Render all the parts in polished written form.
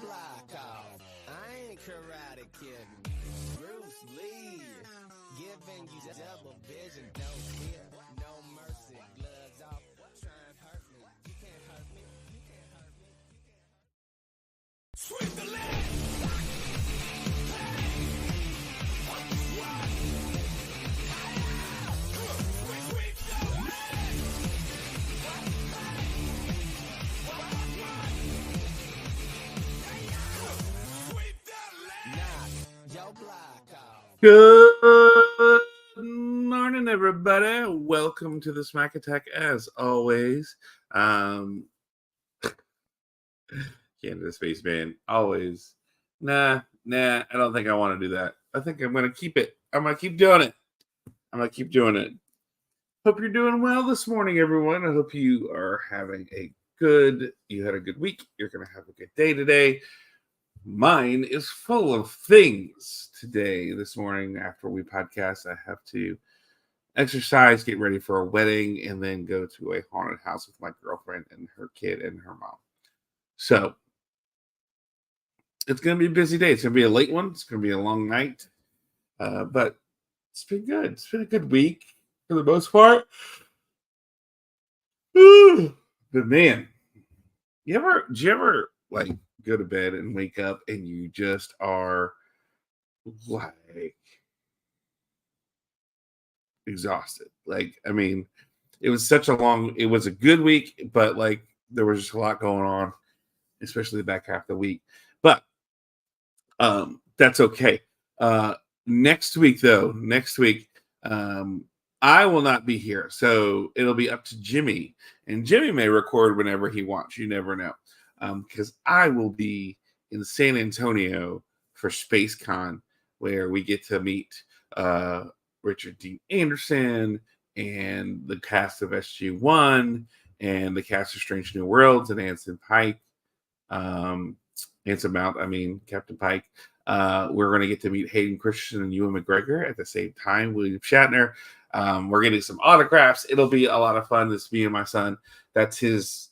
block off. I ain't karate kidding. Bruce Lee, giving you double vision, don't fear, no mercy, gloves off. Try and hurt me, you can't hurt me, you can't hurt me, you can't hurt me. Sweep the leg! Good morning, everybody. Welcome to the Smack Attack, as always. Canada Spaceman, always. Nah, I don't think I want to do that. I think I'm going to keep it. I'm going to keep doing it. Hope you're doing well this morning, everyone. I hope you are having you had a good week. You're going to have a good day today. Mine is full of things today. This morning after we podcast, I have to exercise, get ready for a wedding, and then go to a haunted house with my girlfriend and her kid and her mom. So it's going to be a busy day. It's going to be a late one. It's going to be a long night. But it's been good. It's been a good week for the most part. But man, do you ever like go to bed and wake up and you just are like exhausted? Like, I mean, it was a good week, but like there was just a lot going on, especially the back half of the week. But that's okay. Next week, I will not be here, so it'll be up to Jimmy, and Jimmy may record whenever he wants. You never know. Because I will be in San Antonio for SpaceCon, where we get to meet Richard Dean Anderson and the cast of SG-1 and the cast of Strange New Worlds and Anson Mount, Captain Pike. We're going to get to meet Hayden Christensen and Ewan McGregor at the same time, William Shatner. We're getting some autographs. It'll be a lot of fun. This is me and my son. That's his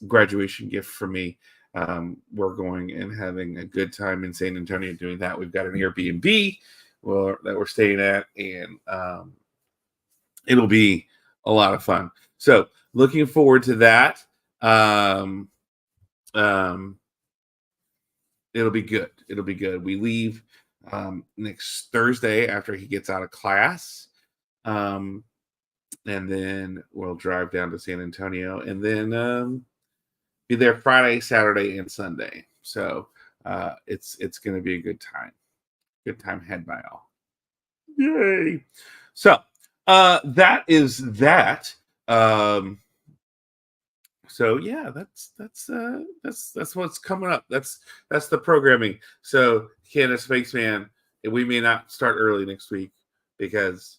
graduation gift for me. We're going and having a good time in San Antonio doing that. We've got an Airbnb that we're staying at, and it'll be a lot of fun. So looking forward to that. It'll be good. We leave next Thursday after he gets out of class. And then we'll drive down to San Antonio, and then be there Friday, Saturday, and Sunday. So it's going to be a good time. Good time had by all. Yay! So that is that. So yeah, that's what's coming up. That's the programming. So Canada Spaceman, we may not start early next week because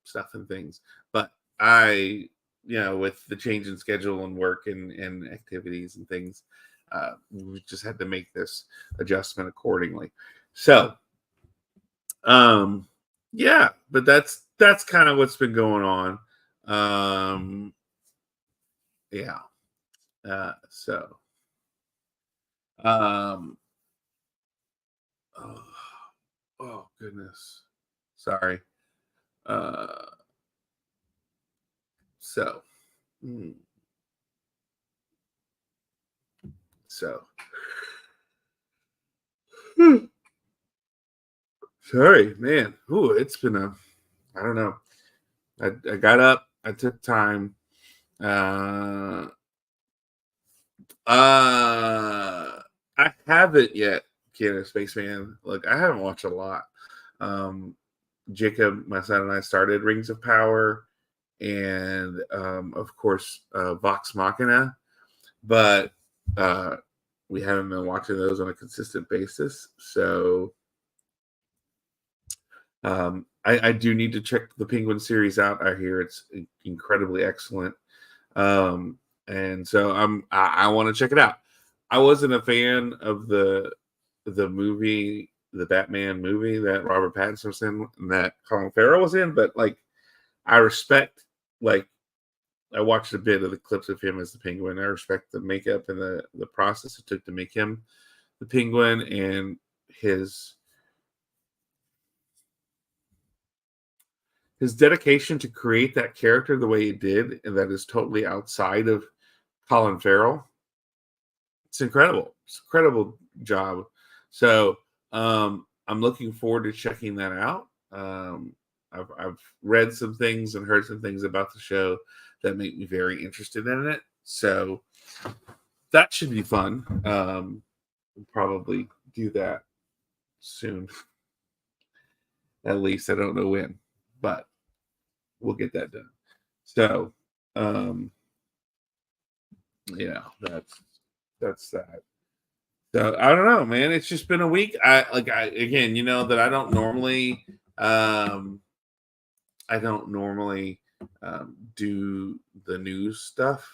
stuff and things, but with the change in schedule and work and activities and things, we just had to make this adjustment accordingly. So, yeah, but that's kind of what's been going on. Yeah. Oh goodness. Sorry. Sorry, man. Ooh, it's been I don't know. I got up. I took time. I haven't yet, Canada Spaceman. Look, I haven't watched a lot. Jacob, my son, and I started Rings of Power, and of course Vox Machina, but we haven't been watching those on a consistent basis. So I do need to check the Penguin series out. I hear it's incredibly excellent, and so I want to check it out. I wasn't a fan of the movie, the Batman movie that Robert Pattinson was in, and that Colin Farrell was in, but like I respect like I watched a bit of the clips of him as the Penguin. I respect the makeup and the process it took to make him the Penguin, and his dedication to create that character the way he did, and that is totally outside of Colin Farrell. It's incredible. It's an incredible job. So I'm looking forward to checking that out. I've read some things and heard some things about the show that make me very interested in it. So that should be fun. We'll probably do that soon. At least I don't know when, but we'll get that done. So that's that. So I don't know, man. It's just been a week. Again, that I don't normally do the news stuff.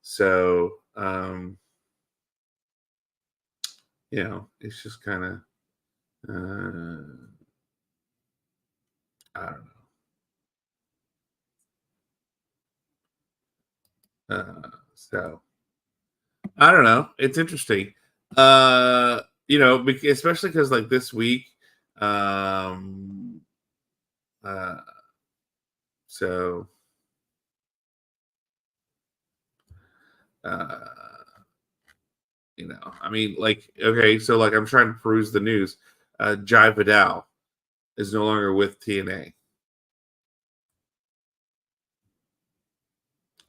So it's just kind of I don't know. So I don't know. It's interesting. Especially because like this week, so I mean, like, okay, so like I'm trying to peruse the news. Jai Vidal is no longer with TNA.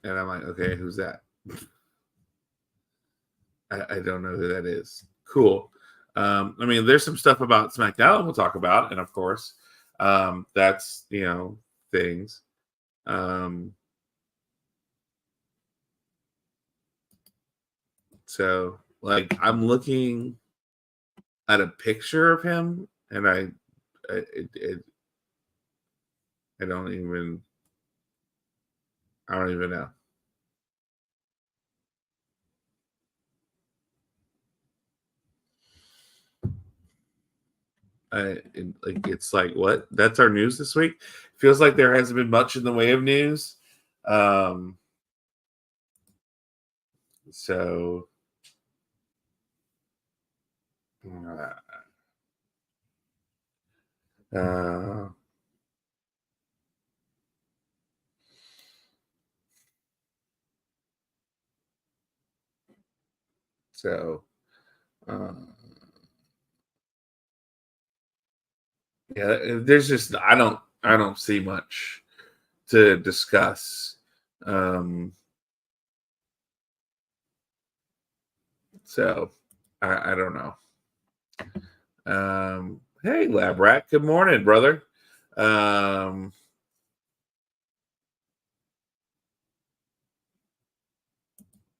And I'm like, okay, who's that? I don't know who that is. Cool. I mean, there's some stuff about SmackDown we'll talk about, and of course, that's things. So like I'm looking at a picture of him, and I don't even know. It's like what? That's our news this week. Feels like there hasn't been much in the way of news. So yeah, there's just I don't see much to discuss. So I don't know. Hey, Lab Rat, good morning, brother.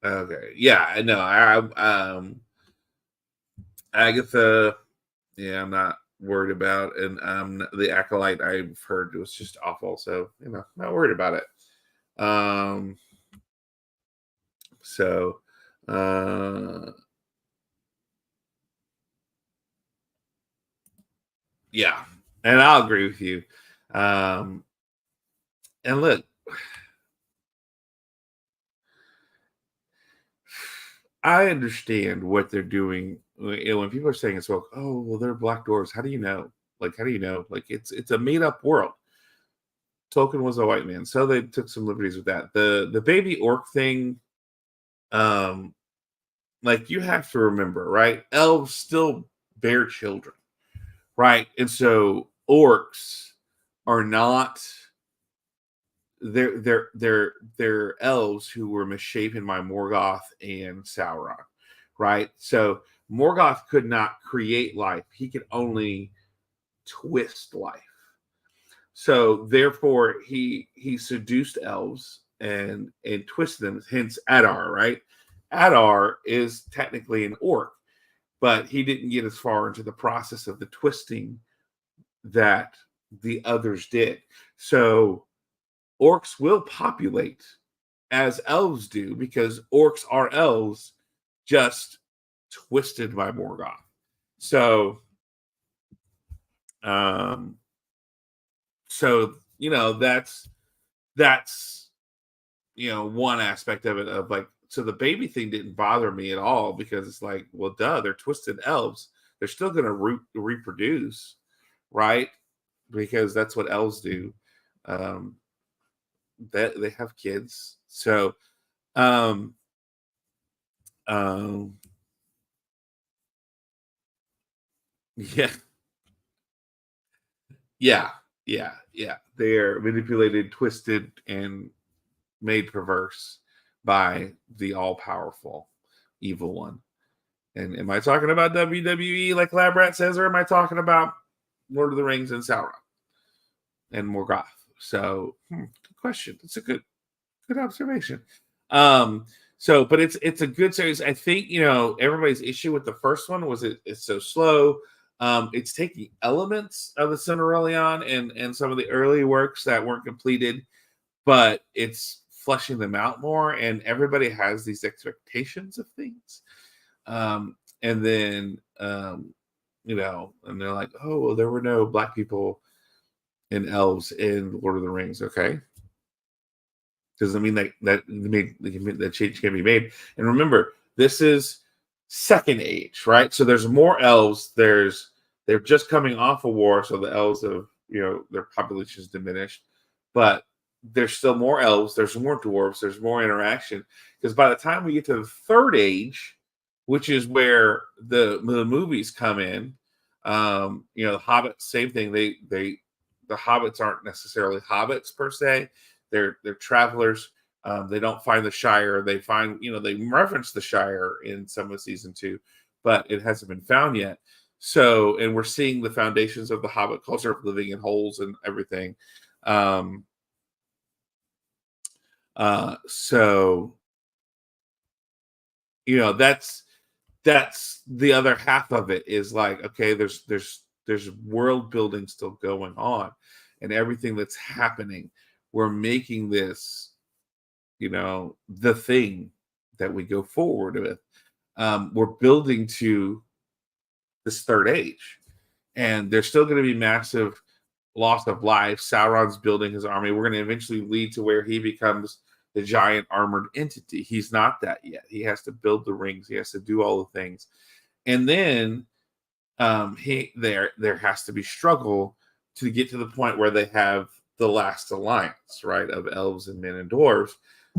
Okay, yeah, I know. Agatha, yeah, I'm not worried about, and the Acolyte I've heard was just awful, so not worried about it. So yeah, and I'll agree with you. And look, I understand what they're doing. When people are saying it's well, oh well, they're black doors. How do you know? Like, how do you know? Like, it's a made up world. Tolkien was a white man, so they took some liberties with that. The baby orc thing, like you have to remember, right? Elves still bear children, right? And so orcs are not they're elves who were misshapen by Morgoth and Sauron, right? So Morgoth could not create life; he could only twist life. So therefore, he seduced elves and twisted them. Hence Adar, right? Adar is technically an orc, but he didn't get as far into the process of the twisting that the others did. So orcs will populate as elves do because orcs are elves just twisted by Morgoth. So that's one aspect of it of like, so the baby thing didn't bother me at all because it's like, well, duh, they're twisted elves. They're still going to reproduce, right? Because that's what elves do. That they have kids. So, um, um, yeah, yeah, yeah. They're manipulated, twisted, and made perverse by the all-powerful evil one. And am I talking about WWE like Lab Rat says, or am I talking about Lord of the Rings and Sauron and Morgoth? So, good question. It's a good observation. But it's a good series. I think everybody's issue with the first one was it's so slow. It's taking elements of the Silmarillion and some of the early works that weren't completed, but it's fleshing them out more. And everybody has these expectations of things. And then and they're like, oh, well, there were no black people and elves in Lord of the Rings. Okay, doesn't mean that change can be made. And remember, this is Second Age, right? So there's more elves. They're just coming off a war, so the elves have their population is diminished, but there's still more elves. There's more dwarves. There's more interaction because by the time we get to the Third Age, which is where the movies come in, the Hobbits, same thing. The Hobbits aren't necessarily hobbits per se. They're travelers. They don't find the Shire. They find, they reference the Shire in some of season 2, but it hasn't been found yet. So, and we're seeing the foundations of the Hobbit culture of living in holes and everything. So, that's the other half of it is like, okay, there's world building still going on and everything that's happening. We're making this, the thing that we go forward with. We're building to this Third Age, and there's still going to be massive loss of life. Sauron's building his army. We're going to eventually lead to where he becomes the giant armored entity. He's not that yet. He has to build the rings. He has to do all the things, and then there has to be struggle to get to the point where they have the last alliance, right, of elves and men and dwarves,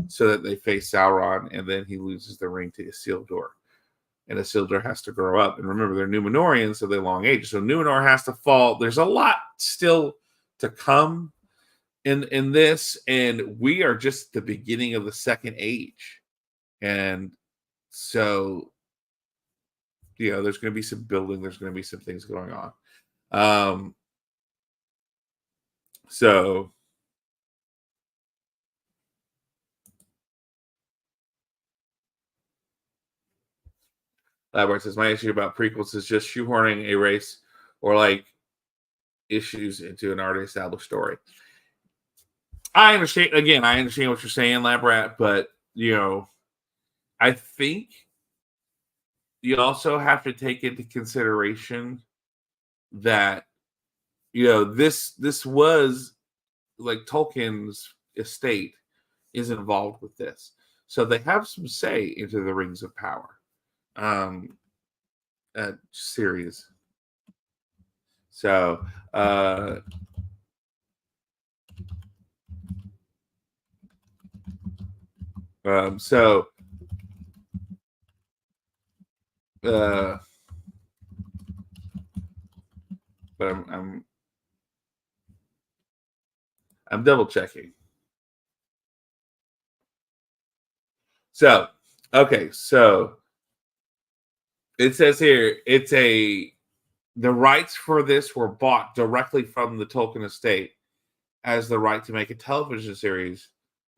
so that they face Sauron, and then he loses the ring to Isildur. And Isildur has to grow up. And remember, they're Numenorians, so they're long age. So Numenor has to fall. There's a lot still to come in this, and we are just the beginning of the Second Age. And so, there's going to be some building. There's going to be some things going on. So Labart says, my issue about prequels is just shoehorning a race or like issues into an already established story. I understand what you're saying, Labrat, but I think you also have to take into consideration that this was like Tolkien's estate is involved with this, so they have some say into the Rings of Power series. So so but I'm double checking. So okay, so it says here the rights for this were bought directly from the Tolkien estate as the right to make a television series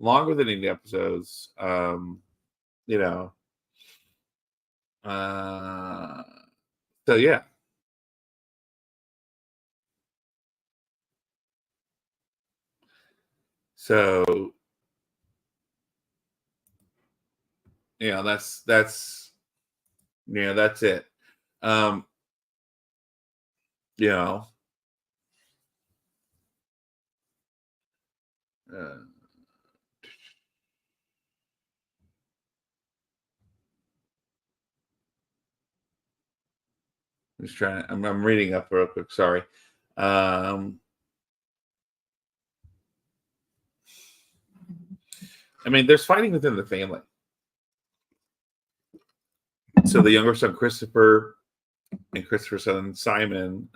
longer than 8 episodes. So yeah. So that's it. You know, just trying. I'm reading up real quick. Sorry. I mean, there's fighting within the family. So the younger son Christopher and Christopher's son Simon,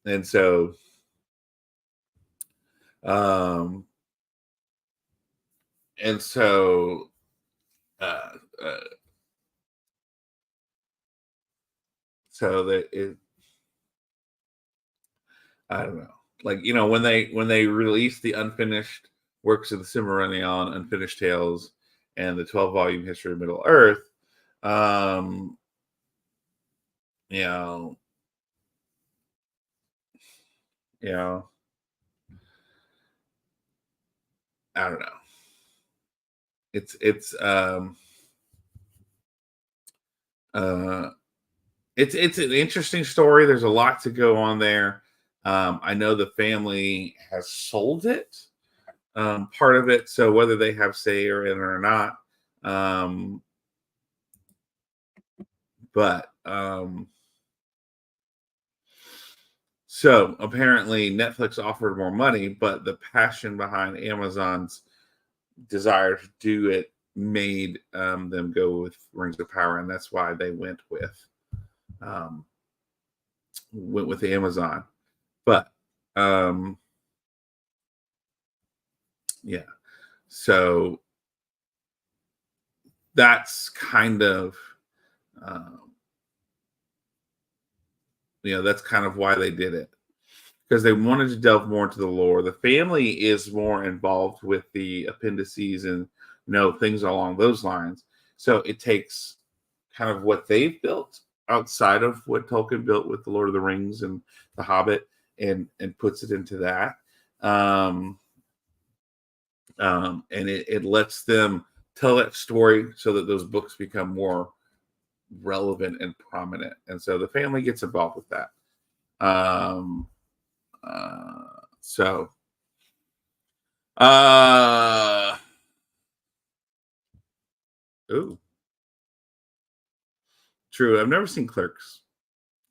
and so um, and so uh, uh, so that it, I don't know, like when they released the unfinished works of the Silmarillion, Unfinished Tales, and the 12-volume history of Middle Earth, um, you know, you know, I don't know. It's uh it's an interesting story. There's a lot to go on there. I know the family has sold it, part of it. So whether they have say or in it or not, but so apparently Netflix offered more money, but the passion behind Amazon's desire to do it made them go with Rings of Power, and that's why they um, went with Amazon. But yeah, so that's kind of um, that's kind of why they did it, because they wanted to delve more into the lore. The family is more involved with the appendices and things along those lines. So it takes kind of what they've built outside of what Tolkien built with the Lord of the Rings and the Hobbit, and puts it into that. And it lets them tell that story so that those books become more relevant and prominent. And so the family gets involved with that. So ooh, true. I've never seen Clerks,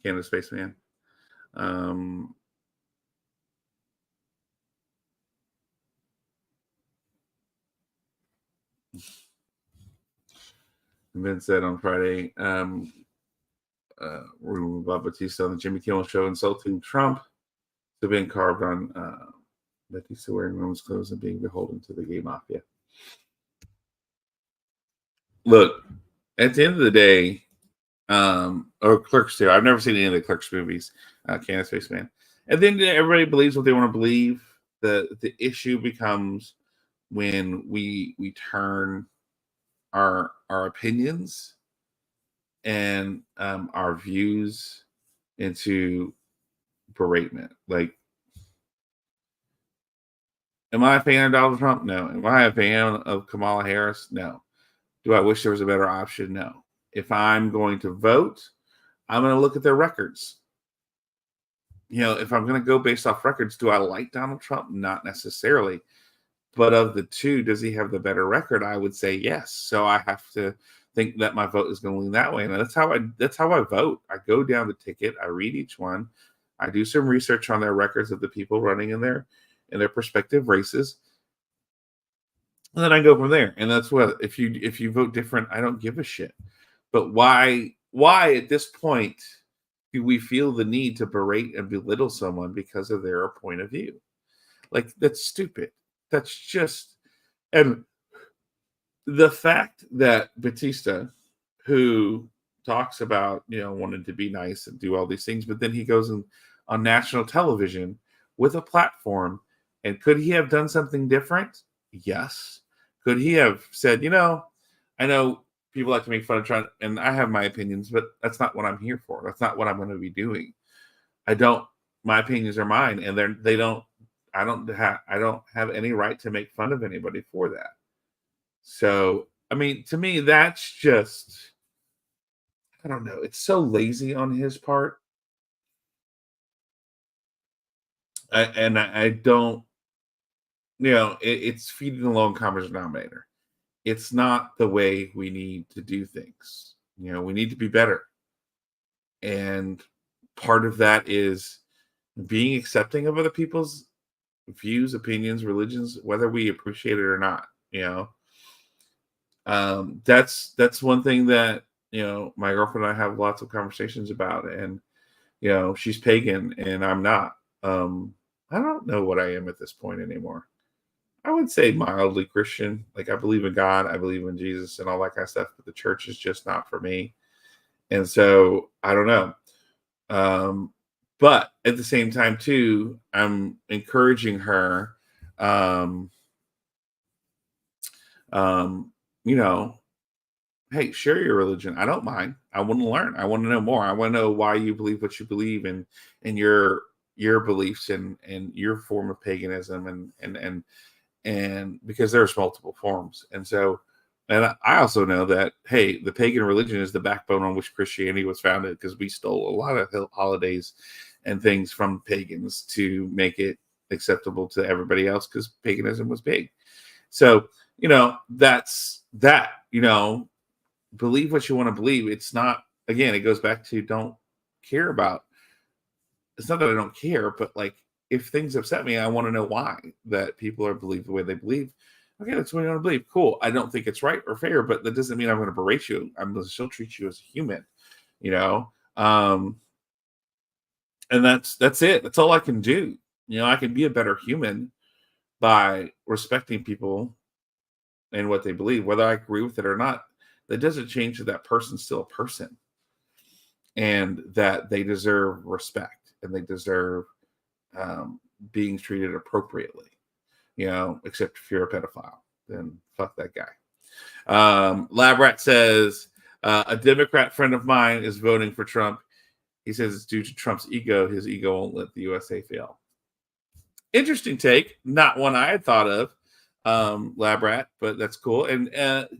Canada Spaceman. Vince said on Friday, rumor about Batista on the Jimmy Kimmel Show insulting Trump to being carved on Batista wearing women's clothes and being beholden to the gay mafia. Look, at the end of the day, or Clerks too. I've never seen any of the Clerks movies. Canada Spaceman. And then everybody believes what they want to believe. The issue becomes when we turn our opinions and our views into beratement. Like, am I a fan of Donald Trump? No. Am I a fan of Kamala Harris? No. Do I wish there was a better option? No. If I'm going to vote, I'm going to look at their records. If I'm going to go based off records, do I like Donald Trump? Not necessarily. But of the two, does he have the better record? I would say yes. So I have to think that my vote is going to lean that way. And that's how I vote. I go down the ticket. I read each one. I do some research on their records of the people running in their prospective races. And then I go from there. And that's what, if you vote different, I don't give a shit. But why at this point do we feel the need to berate and belittle someone because of their point of view? Like, that's stupid. That's just, and the fact that Batista, who talks about, wanting to be nice and do all these things, but then he goes on national television with a platform, and could he have done something different? Yes. Could he have said, I know people like to make fun of Trump, and I have my opinions, but that's not what I'm here for. That's not what I'm going to be doing. My opinions are mine, and I don't have any right to make fun of anybody for that. So, I mean, to me, that's just, I don't know. It's so lazy on his part. I don't, it's feeding the lone common denominator. It's not the way we need to do things. We need to be better. And part of that is being accepting of other people's views, opinions, religions, whether we appreciate it or not. That's one thing that my girlfriend and I have lots of conversations about. And she's pagan and I'm not. I don't know what I am at this point anymore. I would say mildly Christian. Like, I believe in God, I believe in Jesus and all that kind of stuff, but the church is just not for me. And so I don't know. But at the same time too, I'm encouraging her, you know, hey, share your religion. I don't mind. I want to learn. I want to know more. I want to know why you believe what you believe, and your beliefs and your form of paganism, and because there's multiple forms. And so, and I also know that, hey, the pagan religion is the backbone on which Christianity was founded, because we stole a lot of holidays and things from pagans to make it acceptable to everybody else, because paganism was big. So, that's that. Believe what you want to believe. It's not, again, it goes back to don't care about. It's not that I don't care, but like, if things upset me, I want to know why that people are believe the way they believe. Okay, that's what you want to believe. Cool. I don't think it's right or fair, but that doesn't mean I'm going to berate you. I'm going to still treat you as a human, and that's it. That's all I can do. I can be a better human by respecting people and what they believe, whether I agree with it or not. That doesn't change that that person's still a person, and that they deserve respect, and they deserve being treated appropriately. Except if you're a pedophile, then fuck that guy. Labrat says a Democrat friend of mine is voting for Trump. He says it's due to Trump's ego. His ego won't let the USA fail. Interesting take. Not one I had thought of, Labrat, but that's cool. And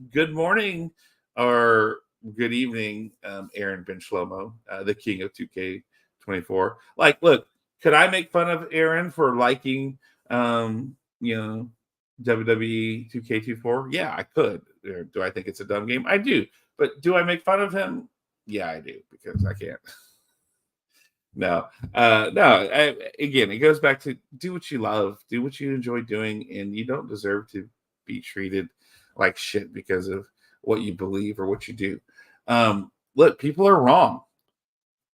good morning or good evening, Aaron Ben Shlomo, the king of 2K24. Like, look, could I make fun of Aaron for liking, WWE 2K24? Yeah, I could. Do I think it's a dumb game? I do. But do I make fun of him? Yeah, I do, because I can't. No. Again, it goes back to do what you love, do what you enjoy doing, and you don't deserve to be treated like shit because of what you believe or what you do. Look, people are wrong.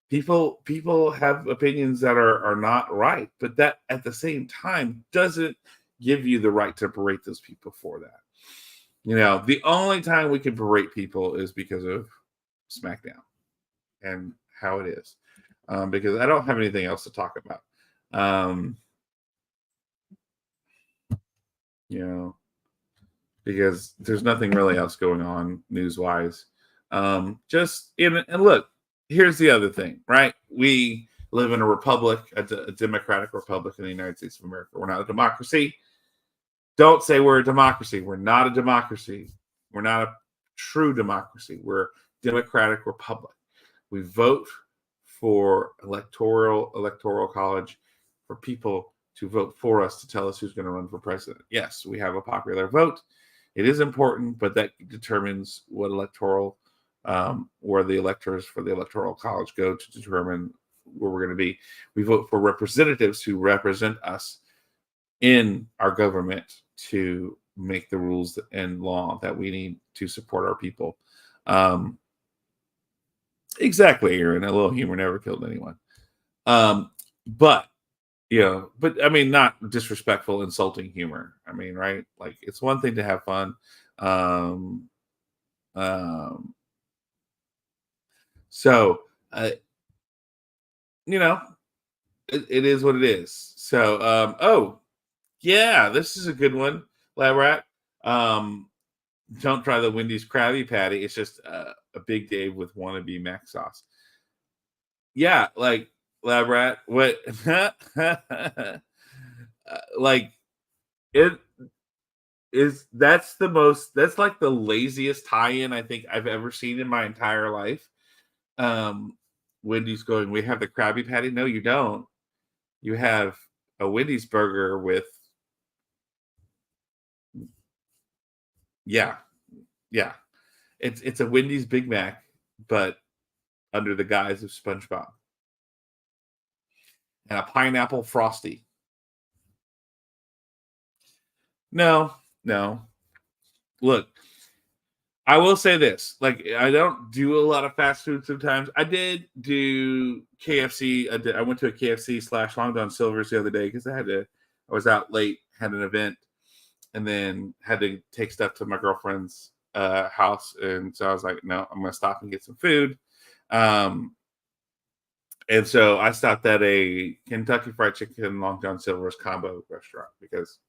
People have opinions that are not right, but that at the same time doesn't give you the right to berate those people for that. The only time we can berate people is because of SmackDown and how it is. Because I don't have anything else to talk about. Because there's nothing really else going on news-wise. And look, here's the other thing, right? We live in a republic, a democratic republic in the United States of America. We're not a democracy. Don't say we're a democracy. We're not a democracy. We're not a true democracy. We're a democratic republic. We vote for electoral college for people to vote for us, to tell us who's going to run for president. Yes, we have a popular vote. It is important, but that determines what where the electors for the electoral college go to determine where we're going to be. We vote for representatives who represent us in our government to make the rules and law that we need to support our people. Exactly, Aaron. A little humor never killed anyone. But I mean, not disrespectful, insulting humor. I mean, right? Like, it's one thing to have fun. So, it is what it is. So, oh, yeah, this is a good one, Lab Rat. Don't try the Wendy's Krabby Patty. It's just a Big Dave with wannabe mac sauce. Yeah, like, Lab Rat, what? Like, it is. That's like the laziest tie-in I think I've ever seen in my entire life. Wendy's going, we have the Krabby Patty. No, you don't. You have a Wendy's burger with, yeah. It's a Wendy's Big Mac, but under the guise of SpongeBob. And a pineapple frosty. No. Look, I will say this. Like, I don't do a lot of fast food sometimes. I did do KFC. I went to a KFC / Long John Silver's the other day because I was out late, had an event, and then had to take stuff to my girlfriend's house. And so I was like, no, I'm going to stop and get some food. And so I stopped at a Kentucky Fried Chicken Long John Silver's combo restaurant because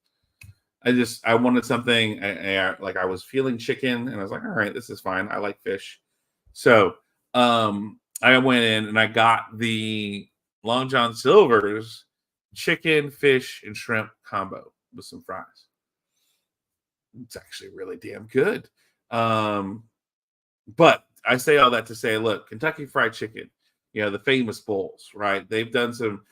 I wanted something. I was feeling chicken, and I was like, all right, this is fine. I like fish. So I went in and I got the Long John Silver's chicken, fish, and shrimp combo with some fries. It's actually really damn good. But I say all that to say, look, Kentucky Fried Chicken, the famous bowls, right? They've done some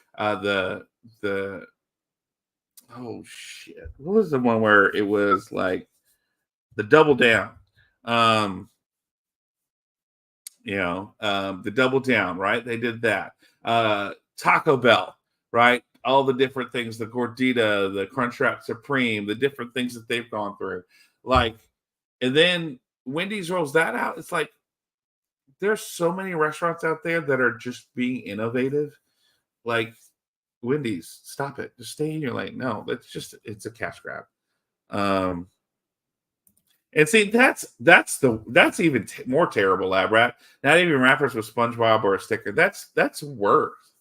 oh shit, what was the one where it was like the Double Down? The Double Down, right? They did that. Taco Bell, right? All the different things, the Gordita, the Crunchwrap Supreme, the different things that they've gone through. Like, and then Wendy's rolls that out. It's like, there's so many restaurants out there that are just being innovative. Like, Wendy's, stop it. Just stay in your lane. No, it's a cash grab. And see, that's even more terrible, Lab Rat. Not even wrappers with SpongeBob or a sticker. That's worse.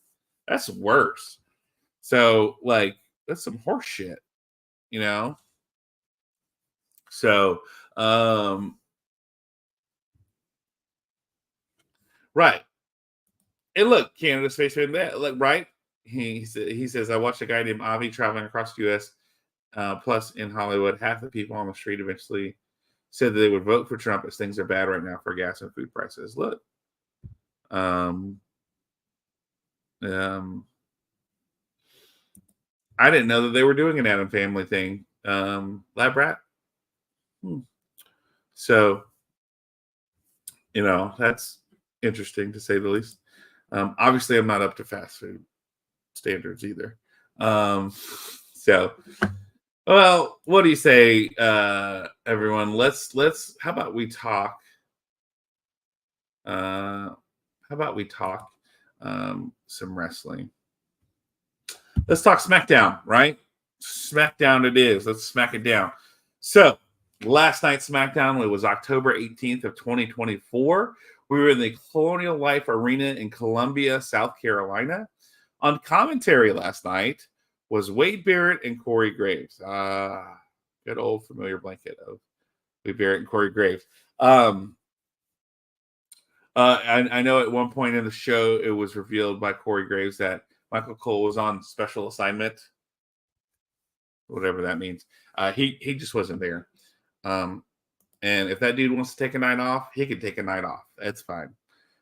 That's worse. So, like, that's some horse shit, So, right. And look, Canada Space Fan, that, right? He says, I watched a guy named Avi traveling across the U.S. Plus, in Hollywood, half the people on the street eventually said that they would vote for Trump as things are bad right now for gas and food prices. Look, I didn't know that they were doing an Adam Family thing. Lab Rat. So, that's interesting to say the least. Obviously, I'm not up to fast food standards either. So, well, what do you say, everyone? Let's. How about we talk? Some wrestling. Let's talk SmackDown, right? SmackDown it is. Let's smack it down. So, last night's SmackDown, it was October 18th of 2024. We were in the Colonial Life Arena in Columbia, South Carolina. On commentary last night was Wade Barrett and Corey Graves. Good old familiar blanket of Wade Barrett and Corey Graves. I know at one point in the show, it was revealed by Corey Graves that Michael Cole was on special assignment, whatever that means. He just wasn't there. And if that dude wants to take a night off, he can take a night off. That's fine.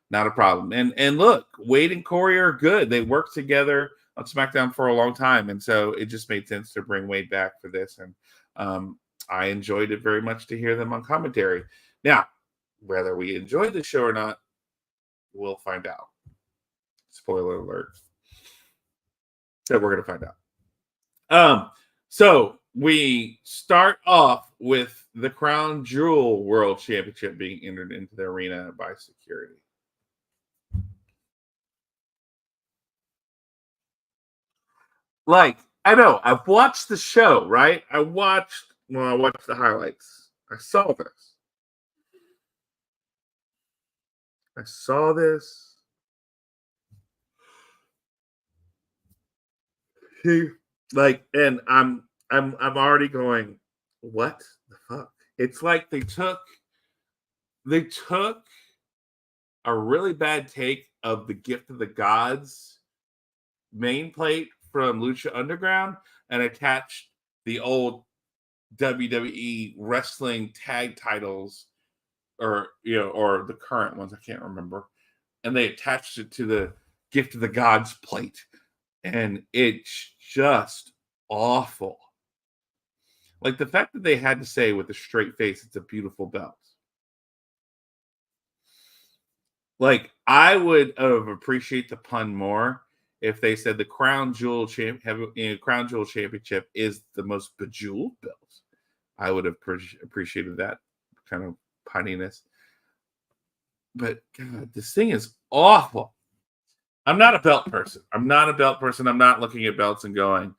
Not a problem. And look, Wade and Corey are good. They worked together on SmackDown for a long time. And so it just made sense to bring Wade back for this. And I enjoyed it very much to hear them on commentary. Now, whether we enjoyed the show or not, we'll find out. Spoiler alert. So we're going to find out. So we start off with the Crown Jewel World Championship being entered into the arena by security. Like, I know, I've watched the show, right? I watched the highlights. I saw this. And I'm already going, what the fuck? It's like they took a really bad take of the Gift of the Gods main plate from Lucha Underground and attached the old WWE wrestling tag titles or the current ones, I can't remember, and they attached it to the Gift of the Gods plate, and it's just awful. Like the fact that they had to say with a straight face, it's a beautiful belt. Like, I would appreciate the pun more if they said the Crown Jewel Crown Jewel Championship is the most bejeweled belt. I would have appreciated that kind of punniness. But God, this thing is awful. I'm not a belt person. I'm not looking at belts and going,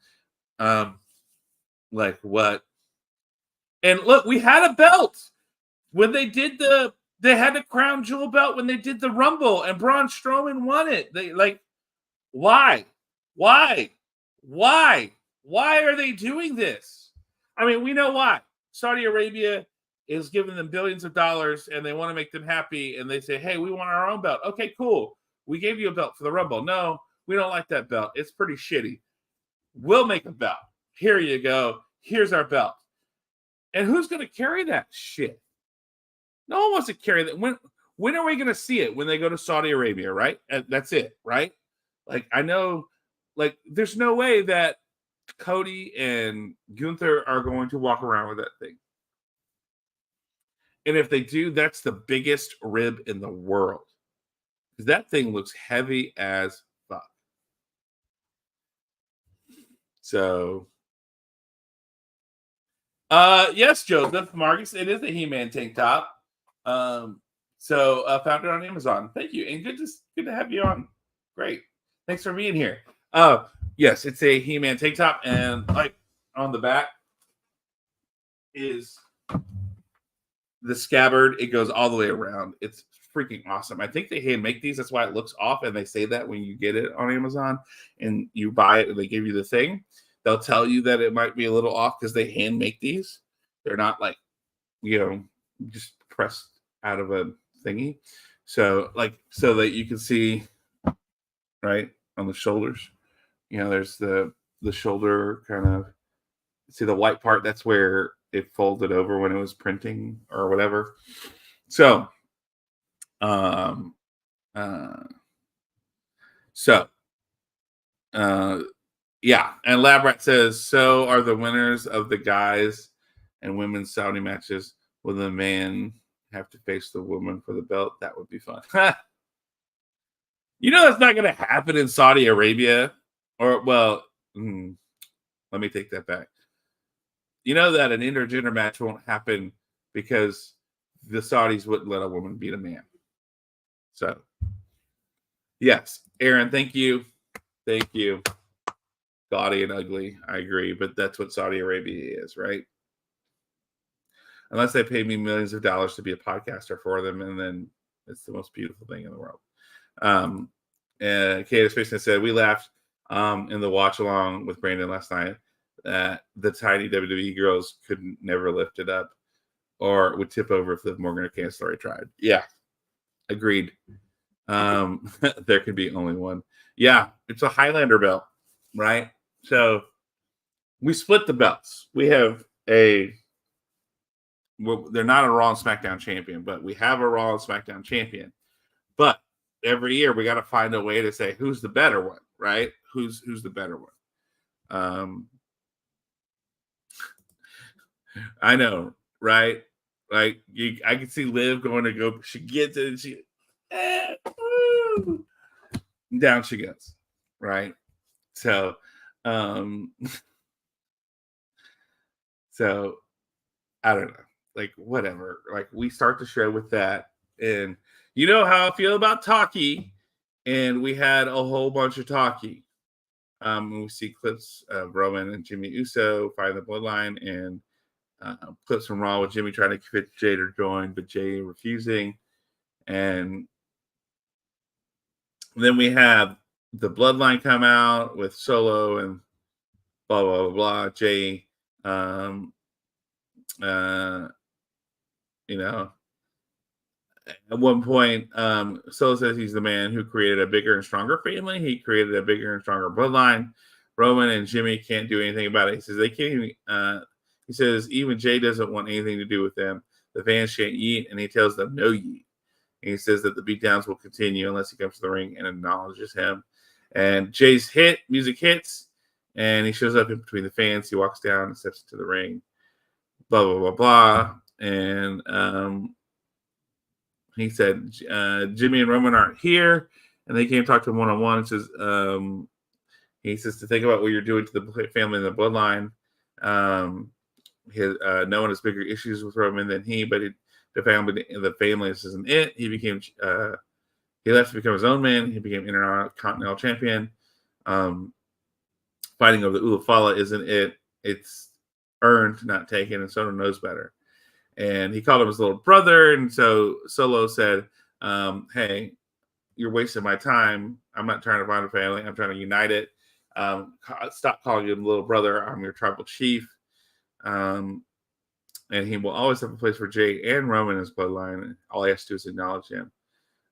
like what? And look, we had a belt when they did they had a crown jewel belt when they did the Rumble and Braun Strowman won it. They like, why? Why are they doing this? I mean, we know why. Saudi Arabia is giving them billions of dollars and they want to make them happy. And they say, hey, we want our own belt. Okay, cool. We gave you a belt for the Rumble. No, we don't like that belt. It's pretty shitty. We'll make a belt. Here you go. Here's our belt. And who's going to carry that shit? No one wants to carry that. When are we going to see it? When they go to Saudi Arabia, right? And that's it, right? Like, I know, like, there's no way that Cody and Gunther are going to walk around with that thing. And if they do, that's the biggest rib in the world. Because that thing looks heavy as fuck. So, yes, Joseph Marcus, it is a He-Man tank top. Found it on Amazon. Thank you, and good to have you on. Great, thanks for being here. Yes, it's a He-Man tank top, and like on the back is the scabbard. It goes all the way around. It's freaking awesome. I think they hand make these. That's why it looks off, and they say that when you get it on Amazon and you buy it and they give you the thing, they'll tell you that it might be a little off because they hand make these. They're not like, just pressed out of a thingy. So that you can see right on the shoulders. There's the shoulder kind of, see the white part, that's where it folded over when it was printing or whatever. So, yeah. And Labrat says, so are the winners of the guys and women's Saudi matches. Will the man have to face the woman for the belt? That would be fun. That's not going to happen in Saudi Arabia. Or, well, let me take that back. You know that an intergender match won't happen because the Saudis wouldn't let a woman beat a man. So, yes, Aaron, thank you. Thank you. Gaudy and ugly, I agree, but that's what Saudi Arabia is, right? Unless they pay me millions of dollars to be a podcaster for them, and then it's the most beautiful thing in the world. Kate Spaceman said, we laughed in the watch along with Brandon last night that the tiny WWE girls couldn't never lift it up or would tip over if Liv Morgan or Candice LeRae tried. Yeah, agreed. There could be only one. Yeah, it's a Highlander belt, right? So we split the belts. We have they're not a Raw and SmackDown champion, but we have a Raw and SmackDown champion. But every year we got to find a way to say who's the better one, right? Who's the better one? I know, right? Like I can see Liv going to go. She gets it. Down she goes, right? So, so I don't know. Like whatever. Like we start the show with that, and you know how I feel about talkie, and we had a whole bunch of talkie. We see clips of Roman and Jimmy Uso fighting the Bloodline, and clips from Raw with Jimmy trying to convince Jay to join, but Jay refusing. And then we have the Bloodline come out with Solo and blah, blah, blah, blah. Jay, at one point, Solo says he's the man who created a bigger and stronger family. He created a bigger and stronger bloodline. Roman and Jimmy can't do anything about it. He says they can't even, he says even Jay doesn't want anything to do with them. The fans shan't yeet, and he tells them no yeet. And he says that the beatdowns will continue unless he comes to the ring and acknowledges him. And Jay's music hits, and he shows up in between the fans. He walks down and steps into the ring. Blah, blah, blah, blah. And he said Jimmy and Roman aren't here, and they came talk to him one-on-one. And says he says to think about what you're doing to the family and the bloodline. No one has bigger issues with Roman than he, but the family this isn't it. He became he left to become his own man. He became Intercontinental Champion. Fighting over the Ulafala isn't it. It's earned, not taken, and Sono knows better. And he called him his little brother. And so Solo said, hey, you're wasting my time. I'm not trying to find a family. I'm trying to unite it. Stop calling him little brother. I'm your tribal chief. And he will always have a place for Jay and Roman in his bloodline. All he has to do is acknowledge him.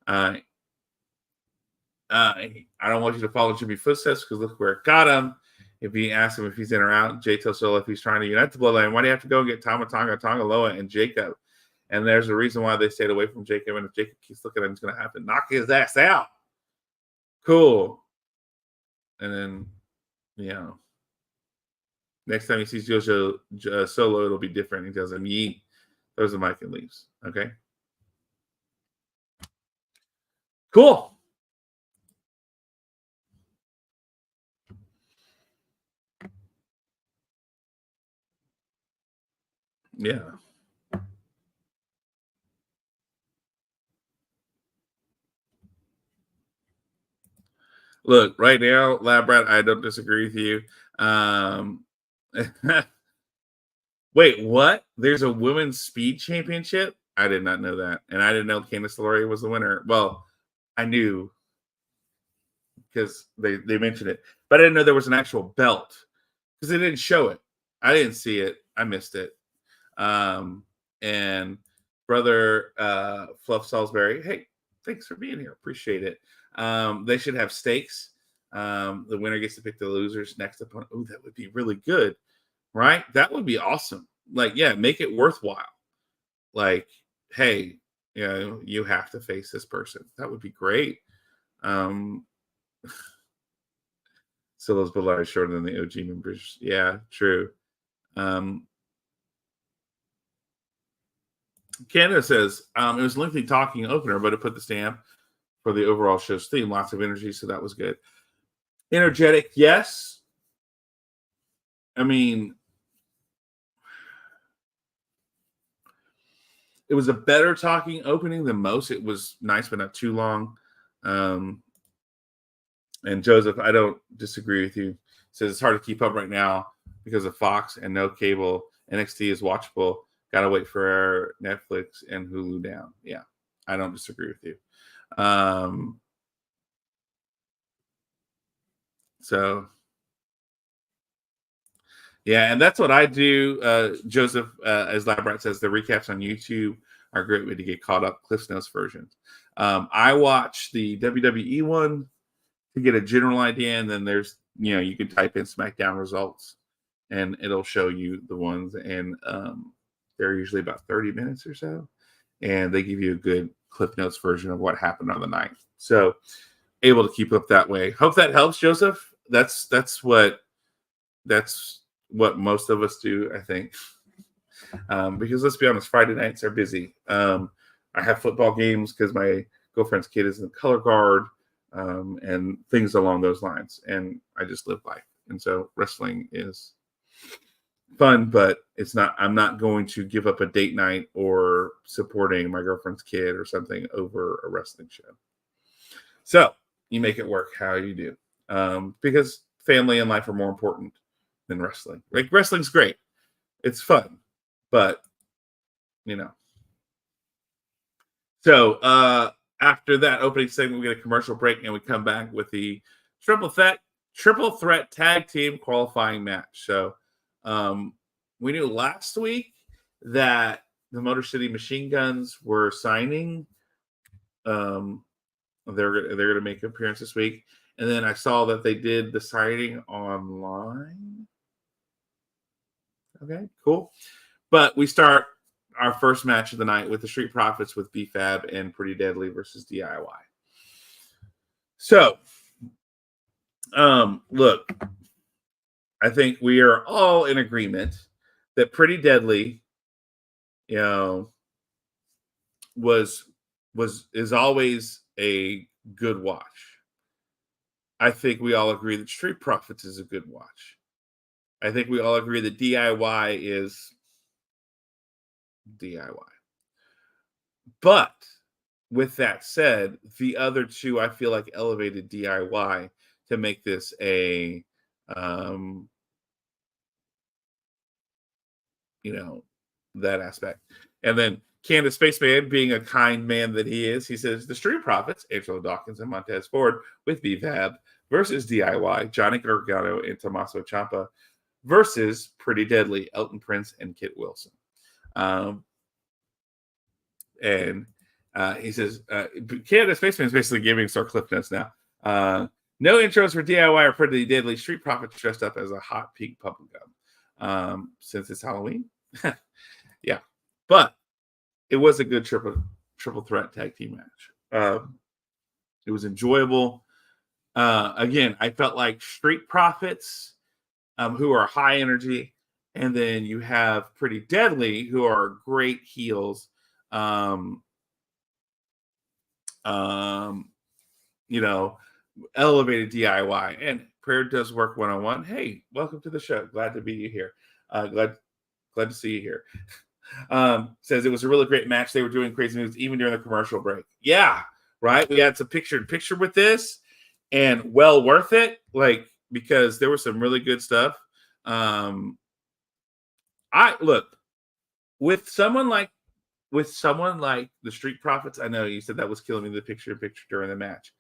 I don't want you to follow Jimmy's footsteps because look where it got him. If you ask him if he's in or out, Jay tells Solo if he's trying to unite the bloodline, why do you have to go and get Tama Tonga, Tongaloa, and Jacob? And there's a reason why they stayed away from Jacob. And if Jacob keeps looking at him, he's going to have to knock his ass out. Cool. And then, next time he sees Jojo Solo, it'll be different. He tells him, yeet, throws the mic and leaves. Okay. Cool. Yeah. Look, right now, Lab Rat, I don't disagree with you. Wait, what? There's a women's speed championship? I did not know that. And I didn't know Candice LeRae was the winner. Well, I knew because they mentioned it. But I didn't know there was an actual belt because they didn't show it. I didn't see it. I missed it. And brother Fluff Salisbury, hey, thanks for being here. Appreciate it. They should have stakes. The winner gets to pick the losers next opponent. Oh, that would be really good, right? That would be awesome. Like, yeah, make it worthwhile. Like, hey, you have to face this person. That would be great. Silos below are shorter than the OG members. Yeah, true. Canada says it was a lengthy talking opener, but it put the stamp for the overall show's theme. Lots of energy, so that was good. Energetic, yes. I mean, it was a better talking opening than most. It was nice, but not too long. And Joseph, I don't disagree with you. Says it's hard to keep up right now because of Fox and no cable. NXT is watchable. Got to wait for Netflix and Hulu down. Yeah, I don't disagree with you. So, yeah, and that's what I do. Joseph, as Labrat says, the recaps on YouTube are a great way to get caught up. Cliff Notes versions. I watch the WWE one to get a general idea, and then there's you can type in SmackDown results, and it'll show you the ones, and they're usually about 30 minutes or so, and they give you a good Cliff Notes version of what happened on the night. So, able to keep up that way. Hope that helps, Joseph. That's what most of us do, I think. Because let's be honest, Friday nights are busy. I have football games because my girlfriend's kid is in the color guard, and things along those lines. And I just live life. And so wrestling is fun, but it's not. I'm not going to give up a date night or supporting my girlfriend's kid or something over a wrestling show. So you make it work how you do, because family and life are more important than wrestling. Like, wrestling's great, it's fun, but So after that opening segment, we get a commercial break, and we come back with the triple threat tag team qualifying match. So we knew last week that the Motor City Machine Guns were signing. They're going to make an appearance this week. And then I saw that they did the signing online. Okay, cool. But we start our first match of the night with the Street Profits with BFAB and Pretty Deadly versus DIY. So, look, I think we are all in agreement that Pretty Deadly, was is always a good watch. I think we all agree that Street Profits is a good watch. I think we all agree that DIY is DIY. But with that said, the other two I feel like elevated DIY to make this a that aspect. And then Candace Spaceman, being a kind man that he is, he says the Street Profits, Angelo Dawkins and Montez Ford with BVAB versus DIY, Johnny Gargano and Tommaso Ciampa versus Pretty Deadly, Elton Prince and Kit Wilson. And he says, Canada Spaceman is basically giving us our cliff notes now. No intros for DIY or Pretty Deadly. Street Profits dressed up as a hot pink bubblegum since it's Halloween. Yeah. But it was a good triple threat tag team match. It was enjoyable. Again, I felt like Street Profits, who are high energy, and then you have Pretty Deadly, who are great heels. Elevated DIY, and prayer does work one-on-one. Hey, welcome to the show. Glad to be here. Glad to see you here. Says it was a really great match. They were doing crazy moves even during the commercial break. Yeah, right. We had some picture with this, and well worth it. Like, because there was some really good stuff. I look with someone like the Street Profits. I know you said that was killing me, the picture during the match.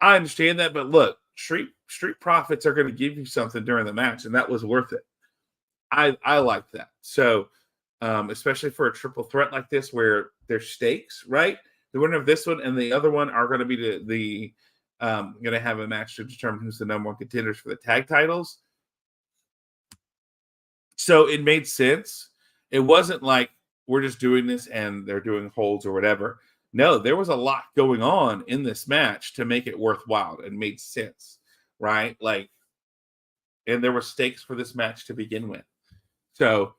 I understand that, but look, Street Profits are going to give you something during the match, and that was worth it. I like that. So, especially for a triple threat like this, where there's stakes, right? The winner of this one and the other one are going to be going to have a match to determine who's the number one contenders for the tag titles. So it made sense. It wasn't like we're just doing this and they're doing holds or whatever. No, there was a lot going on in this match to make it worthwhile and made sense, right? Like, and there were stakes for this match to begin with. So,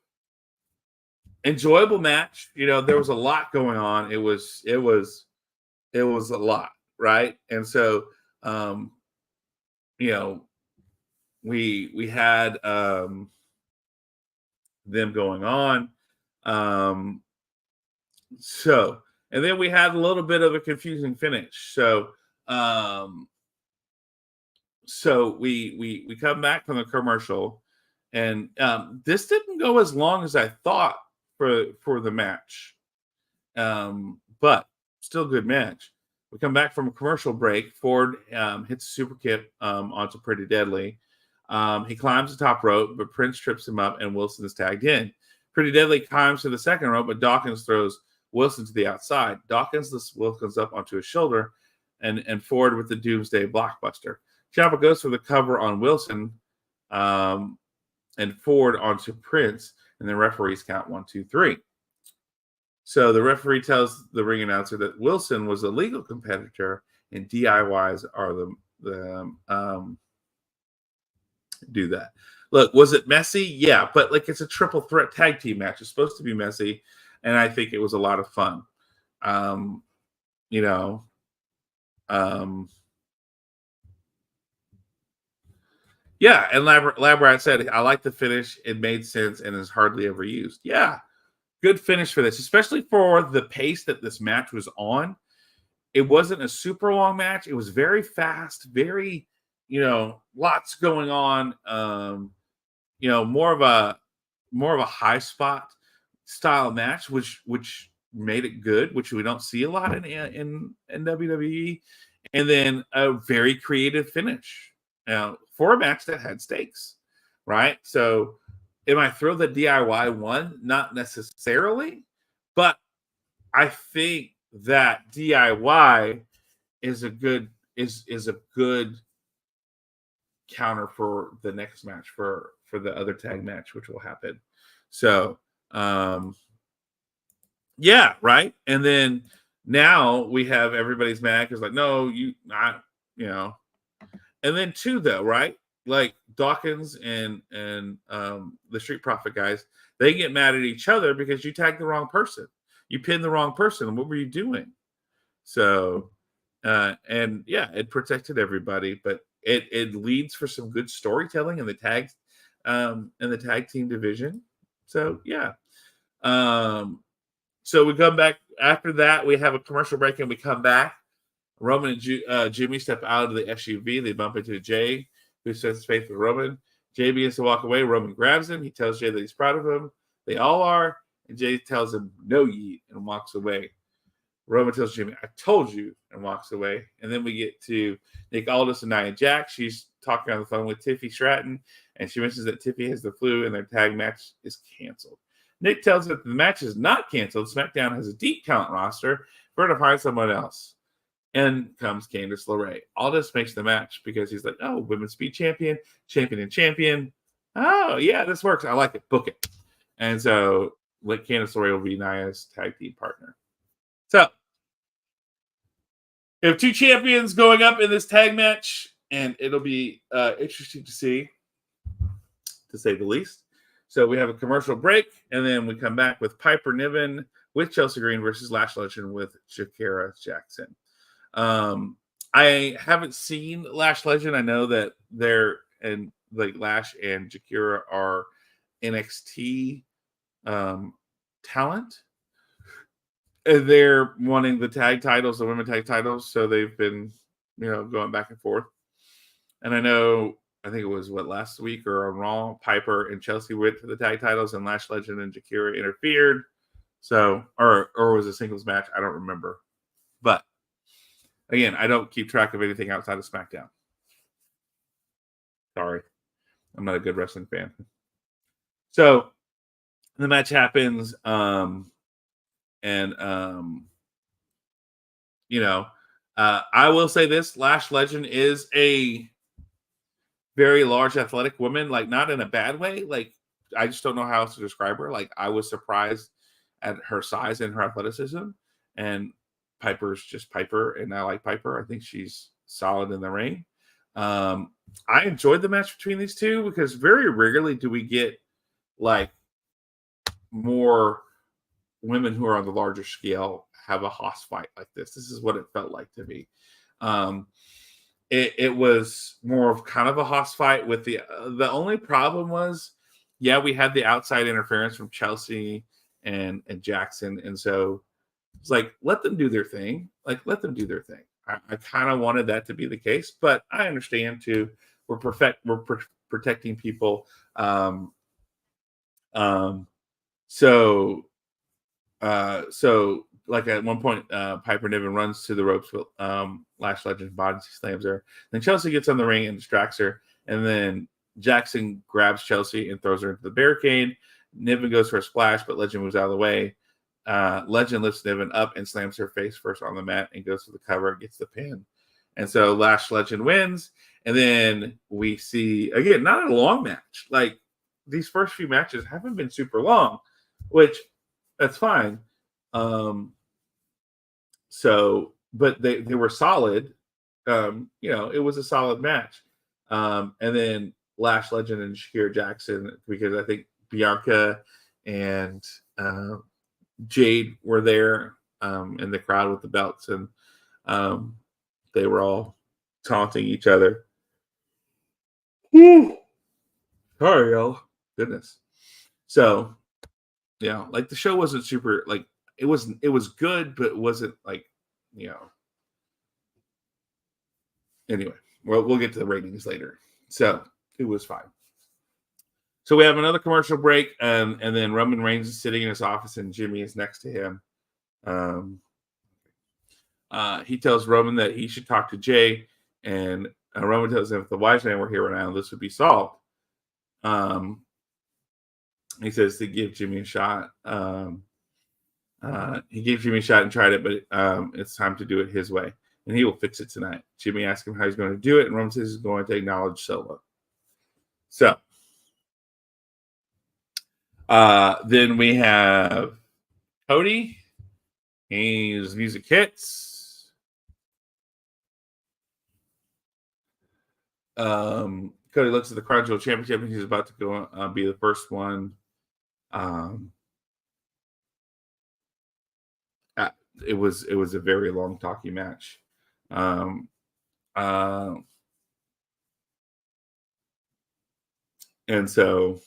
enjoyable match. There was a lot going on. It was a lot, right? And so, we had them going on. And then we had a little bit of a confusing finish. So we come back from the commercial, and this didn't go as long as I thought for the match, but still good match. We come back from a commercial break. Ford hits a super kick onto Pretty Deadly. He climbs the top rope, but Prince trips him up, and Wilson is tagged in. Pretty Deadly climbs to the second rope, but Dawkins throws Wilson to the outside. Dawkins lifts Wilkins up onto his shoulder, and Ford with the Doomsday Blockbuster. Ciampa goes for the cover on Wilson, and Ford onto Prince, and the referees count 1, 2, 3. So the referee tells the ring announcer that Wilson was a legal competitor, and DIYs are the do that. Look, was it messy? Yeah, but like, it's a triple threat tag team match. It's supposed to be messy, and I think it was a lot of fun. Yeah, and Labrat said, I like the finish. It made sense and is hardly ever used. Yeah, good finish for this, especially for the pace that this match was on. It wasn't a super long match. It was very fast, very, lots going on. More of a high spot style match, which made it good, which we don't see a lot in WWE. And then a very creative finish for a match that had stakes, right? So am I thrilled that DIY won? Not necessarily, but I think that DIY is a good counter for the next match for the other tag match, which will happen. So yeah, right. And then now we have everybody's mad because, like, no, you not, and then too, though, right? Like Dawkins and the Street Profit guys, they get mad at each other because you tagged the wrong person. You pinned the wrong person. What were you doing? So, and yeah, it protected everybody, but it leads for some good storytelling in the tag team division. So yeah. So we come back after that. We have a commercial break, and we come back. Roman and Jimmy step out of the SUV. They bump into Jay, who says faith with Roman. Jay begins to walk away. Roman grabs him. He tells Jay that he's proud of him. They all are. And Jay tells him, no yeet, and walks away. Roman tells Jimmy, I told you, and walks away. And then we get to Nick Aldis and Nia Jax. She's talking on the phone with Tiffy Stratton, and she mentions that Tiffy has the flu and their tag match is canceled. Nick tells her that the match is not canceled. SmackDown has a deep talent roster. We're going to find someone else. And comes Candice LeRae. Aldis makes the match because he's like, oh, women's speed champion, champion. Oh, yeah, this works. I like it. Book it. And so Candice LeRae will be Nia's tag team partner. So, we have two champions going up in this tag match, and it'll be interesting to see, to say the least. So we have a commercial break, and then we come back with Piper Niven with Chelsea Green versus Lash Legend with Shakira Jackson. I haven't seen Lash Legend. I know that they're and like Lash and Shakira are NXT talent. They're wanting the tag titles, the women tag titles, so they've been, going back and forth. And I think it was last week or on Raw, Piper and Chelsea went for the tag titles, and Lash Legend and Shakira interfered. So, or was it a singles match? I don't remember. But again, I don't keep track of anything outside of SmackDown. Sorry, I'm not a good wrestling fan. So the match happens. I will say this: Lash Legend is a very large athletic woman, like not in a bad way. Like I just don't know how else to describe her. Like I was surprised at her size and her athleticism. And Piper's just Piper, and I like Piper. I think she's solid in the ring. I enjoyed the match between these two because very rarely do we get like more women who are on the larger scale have a hoss fight like this. This is what it felt like to me. It was more of kind of a hoss fight with the only problem was, yeah, we had the outside interference from Chelsea and Jackson. And so it's like, let them do their thing. I kind of wanted that to be the case, but I understand too. We're protecting people. So like at one point, Piper Niven runs to the ropes with Lash Legend's body, slams her. Then Chelsea gets on the ring and distracts her, and then Jackson grabs Chelsea and throws her into the barricade. Niven goes for a splash, but Legend moves out of the way. Legend lifts Niven up and slams her face first on the mat and goes for the cover and gets the pin. And so Lash Legend wins. And then we see, again, not a long match. Like these first few matches haven't been super long, which that's fine. But they were solid. It was a solid match. And then Lash Legend and Shakira Jackson, because I think Bianca and Jade were there in the crowd with the belts, and they were all taunting each other. Woo! Sorry, y'all. Goodness. So, yeah, like the show wasn't super, like it was good, but it wasn't like, Anyway, we'll get to the ratings later. So it was fine. So we have another commercial break, and then Roman Reigns is sitting in his office, and Jimmy is next to him. He tells Roman that he should talk to Jay, and Roman tells him if the wise man were here right now, this would be solved. He says to give Jimmy a shot. He gave Jimmy a shot and tried it, but it's time to do it his way, and he will fix it tonight. Jimmy asks him how he's going to do it, and Roman says he's going to acknowledge Solo. So then we have Cody. His music hits. Cody looks at the Crown Jewel Championship, and he's about to go be the first one. it was a very long talky match. Um, and so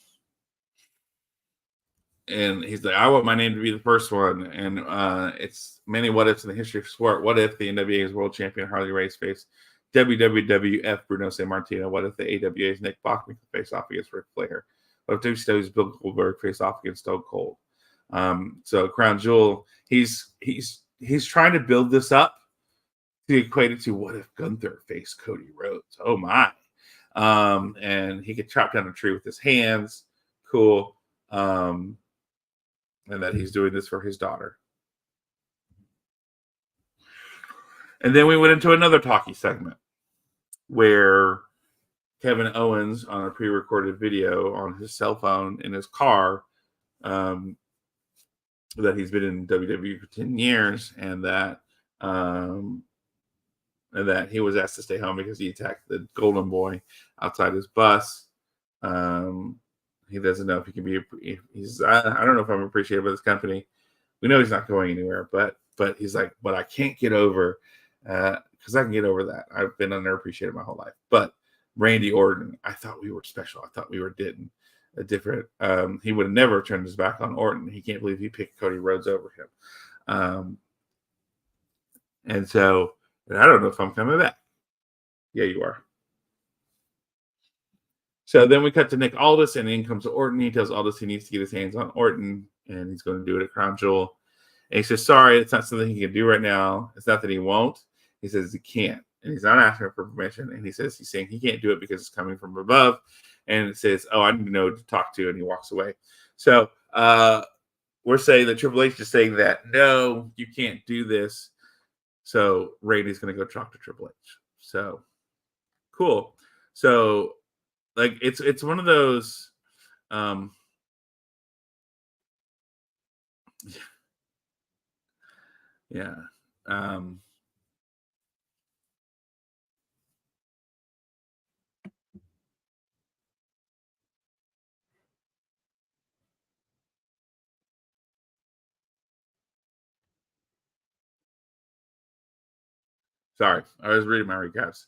and he's like, I want my name to be the first one. And it's many what ifs in the history of sport. What if the NWA's world champion Harley Race faced WWF Bruno Sammartino? What if the AWA's Nick Bachman could face off against Ric Flair? What if WCW's Bill Goldberg face off against Stone Cold? So Crown Jewel, he's trying to build this up to equate it to what if Gunther faced Cody Rhodes? Oh my. And he could chop down a tree with his hands. Cool. And that he's doing this for his daughter. And then we went into another talkie segment where Kevin Owens, on a pre-recorded video on his cell phone in his car, that he's been in WWE for 10 years, and that he was asked to stay home because he attacked the Golden Boy outside his bus. He doesn't know if he can be. I don't know if I'm appreciated by this company. We know he's not going anywhere, but he's like, but I can't get over, because I can get over that. I've been underappreciated my whole life. But Randy Orton, I thought we were special. I thought we were different. He would have never turned his back on Orton. He can't believe he picked Cody Rhodes over him. And I don't know if I'm coming back. Yeah, you are. So then we cut to Nick Aldis, and in comes Orton. He tells Aldis he needs to get his hands on Orton, and he's going to do it at Crown Jewel. And he says, sorry, it's not something he can do right now. It's not that he won't. He says he can't. And he's not asking for permission. And he says he's saying he can't do it because it's coming from above. And it says, oh, I need to know who to talk to. And he walks away. So we're saying that Triple H is saying that, no, you can't do this. So Randy's going to go talk to Triple H. So cool. So like it's one of those yeah. Sorry, I was reading my recaps.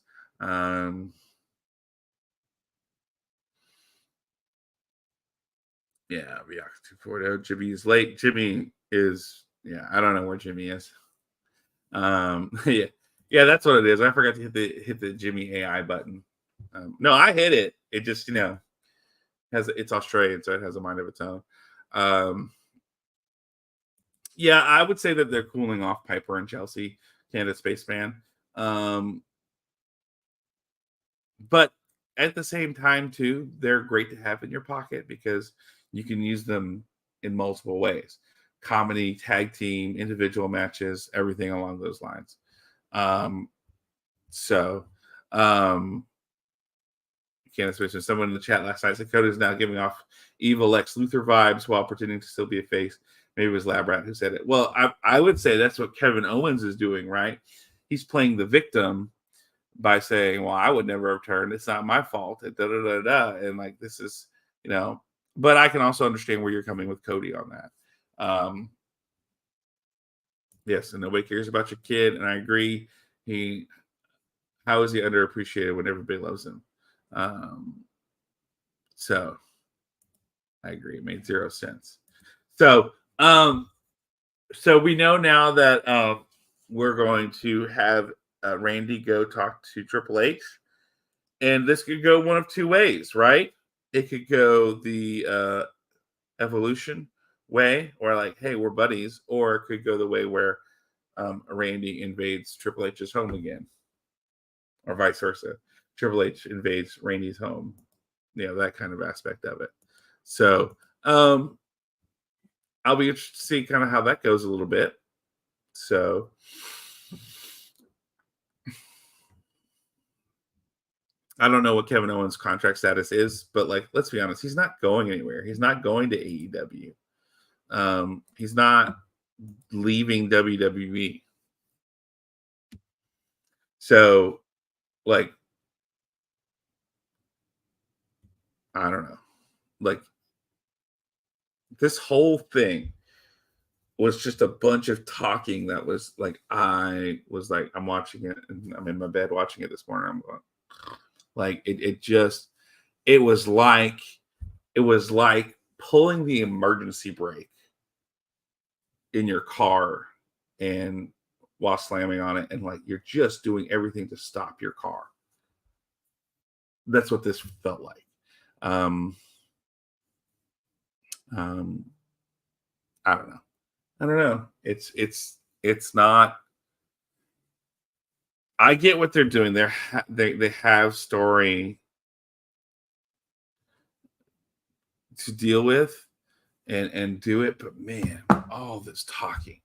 Yeah, React 240. Jimmy is late. Jimmy is, I don't know where Jimmy is. Yeah, that's what it is. I forgot to hit the Jimmy AI button. No, I hit it. It just, it's Australian, so it has a mind of its own. Yeah, I would say that they're cooling off Piper and Chelsea, Canada Spaceman. But at the same time, too, they're great to have in your pocket because you can use them in multiple ways. Comedy, tag team, individual matches, everything along those lines. Candace Spaceman, someone in the chat last night said Cody's now giving off evil Lex Luthor vibes while pretending to still be a face. Maybe it was Lab Rat who said it. Well, I would say that's what Kevin Owens is doing, right? He's playing the victim by saying, well, I would never have turned. It's not my fault. And like, this is, but I can also understand where you're coming with Cody on that. Yes, and nobody cares about your kid. And I agree. How is he underappreciated when everybody loves him? So I agree. It made zero sense. So we know now that we're going to have Randy go talk to Triple H, and this could go one of two ways, right? It could go the Evolution way, or like, hey, we're buddies, or it could go the way where Randy invades Triple H's home again, or vice versa. Triple H invades Randy's home, that kind of aspect of it. So I'll be interested to see kind of how that goes a little bit. So I don't know what Kevin Owens' contract status is, but like, let's be honest, he's not going anywhere. He's not going to AEW. He's not leaving WWE. So, like, I don't know. Like, this whole thing was just a bunch of talking that was like I'm watching it and I'm in my bed watching it this morning. I'm going like it was like it was like pulling the emergency brake in your car and while slamming on it and like you're just doing everything to stop your car. That's what this felt like. Um I don't know. I don't know. It's not. I get what they're doing. They have story to deal with and do it, but man, all this talking,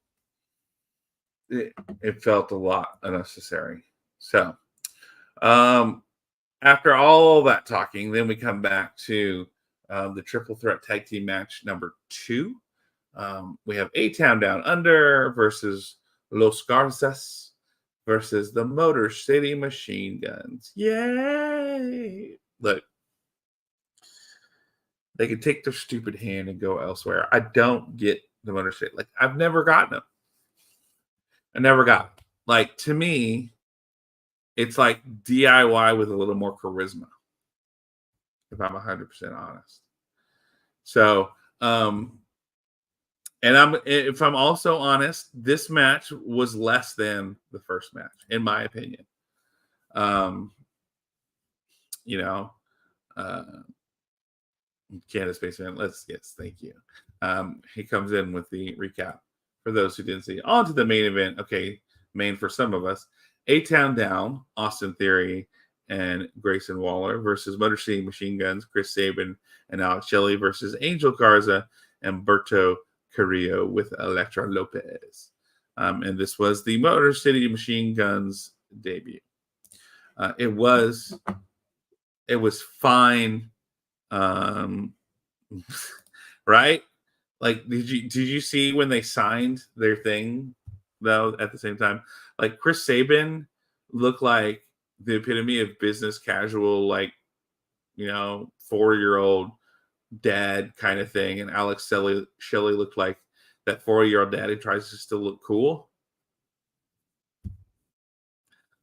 it felt a lot unnecessary. So, um, after all that talking, then we come back to the triple threat tag team match number 2. We have A-Town Down Under versus Los Garzas versus the Motor City Machine Guns. Yay! Look, they can take their stupid hand and go elsewhere. I don't get the Motor City. Like, I've never gotten them. I never got them. Like, to me, it's like DIY with a little more charisma, if I'm 100% honest. So, and if I'm also honest, this match was less than the first match, in my opinion. You know, Candace Spaceman, thank you. He comes in with the recap for those who didn't see. On to the main event. Okay, main for some of us. A-Town Down, Austin Theory, and Grayson Waller versus Motor City Machine Guns, Chris Sabin and Alex Shelley versus Angel Garza and Berto Carrillo with Elektra Lopez. And this was the Motor City Machine Guns debut. It was fine. Right? Like, did you see when they signed their thing though at the same time? Like Chris Sabin looked like the epitome of business casual, like, 4-year-old dad kind of thing, and Alex Shelley looked like that 4-year-old dad who tries to still look cool.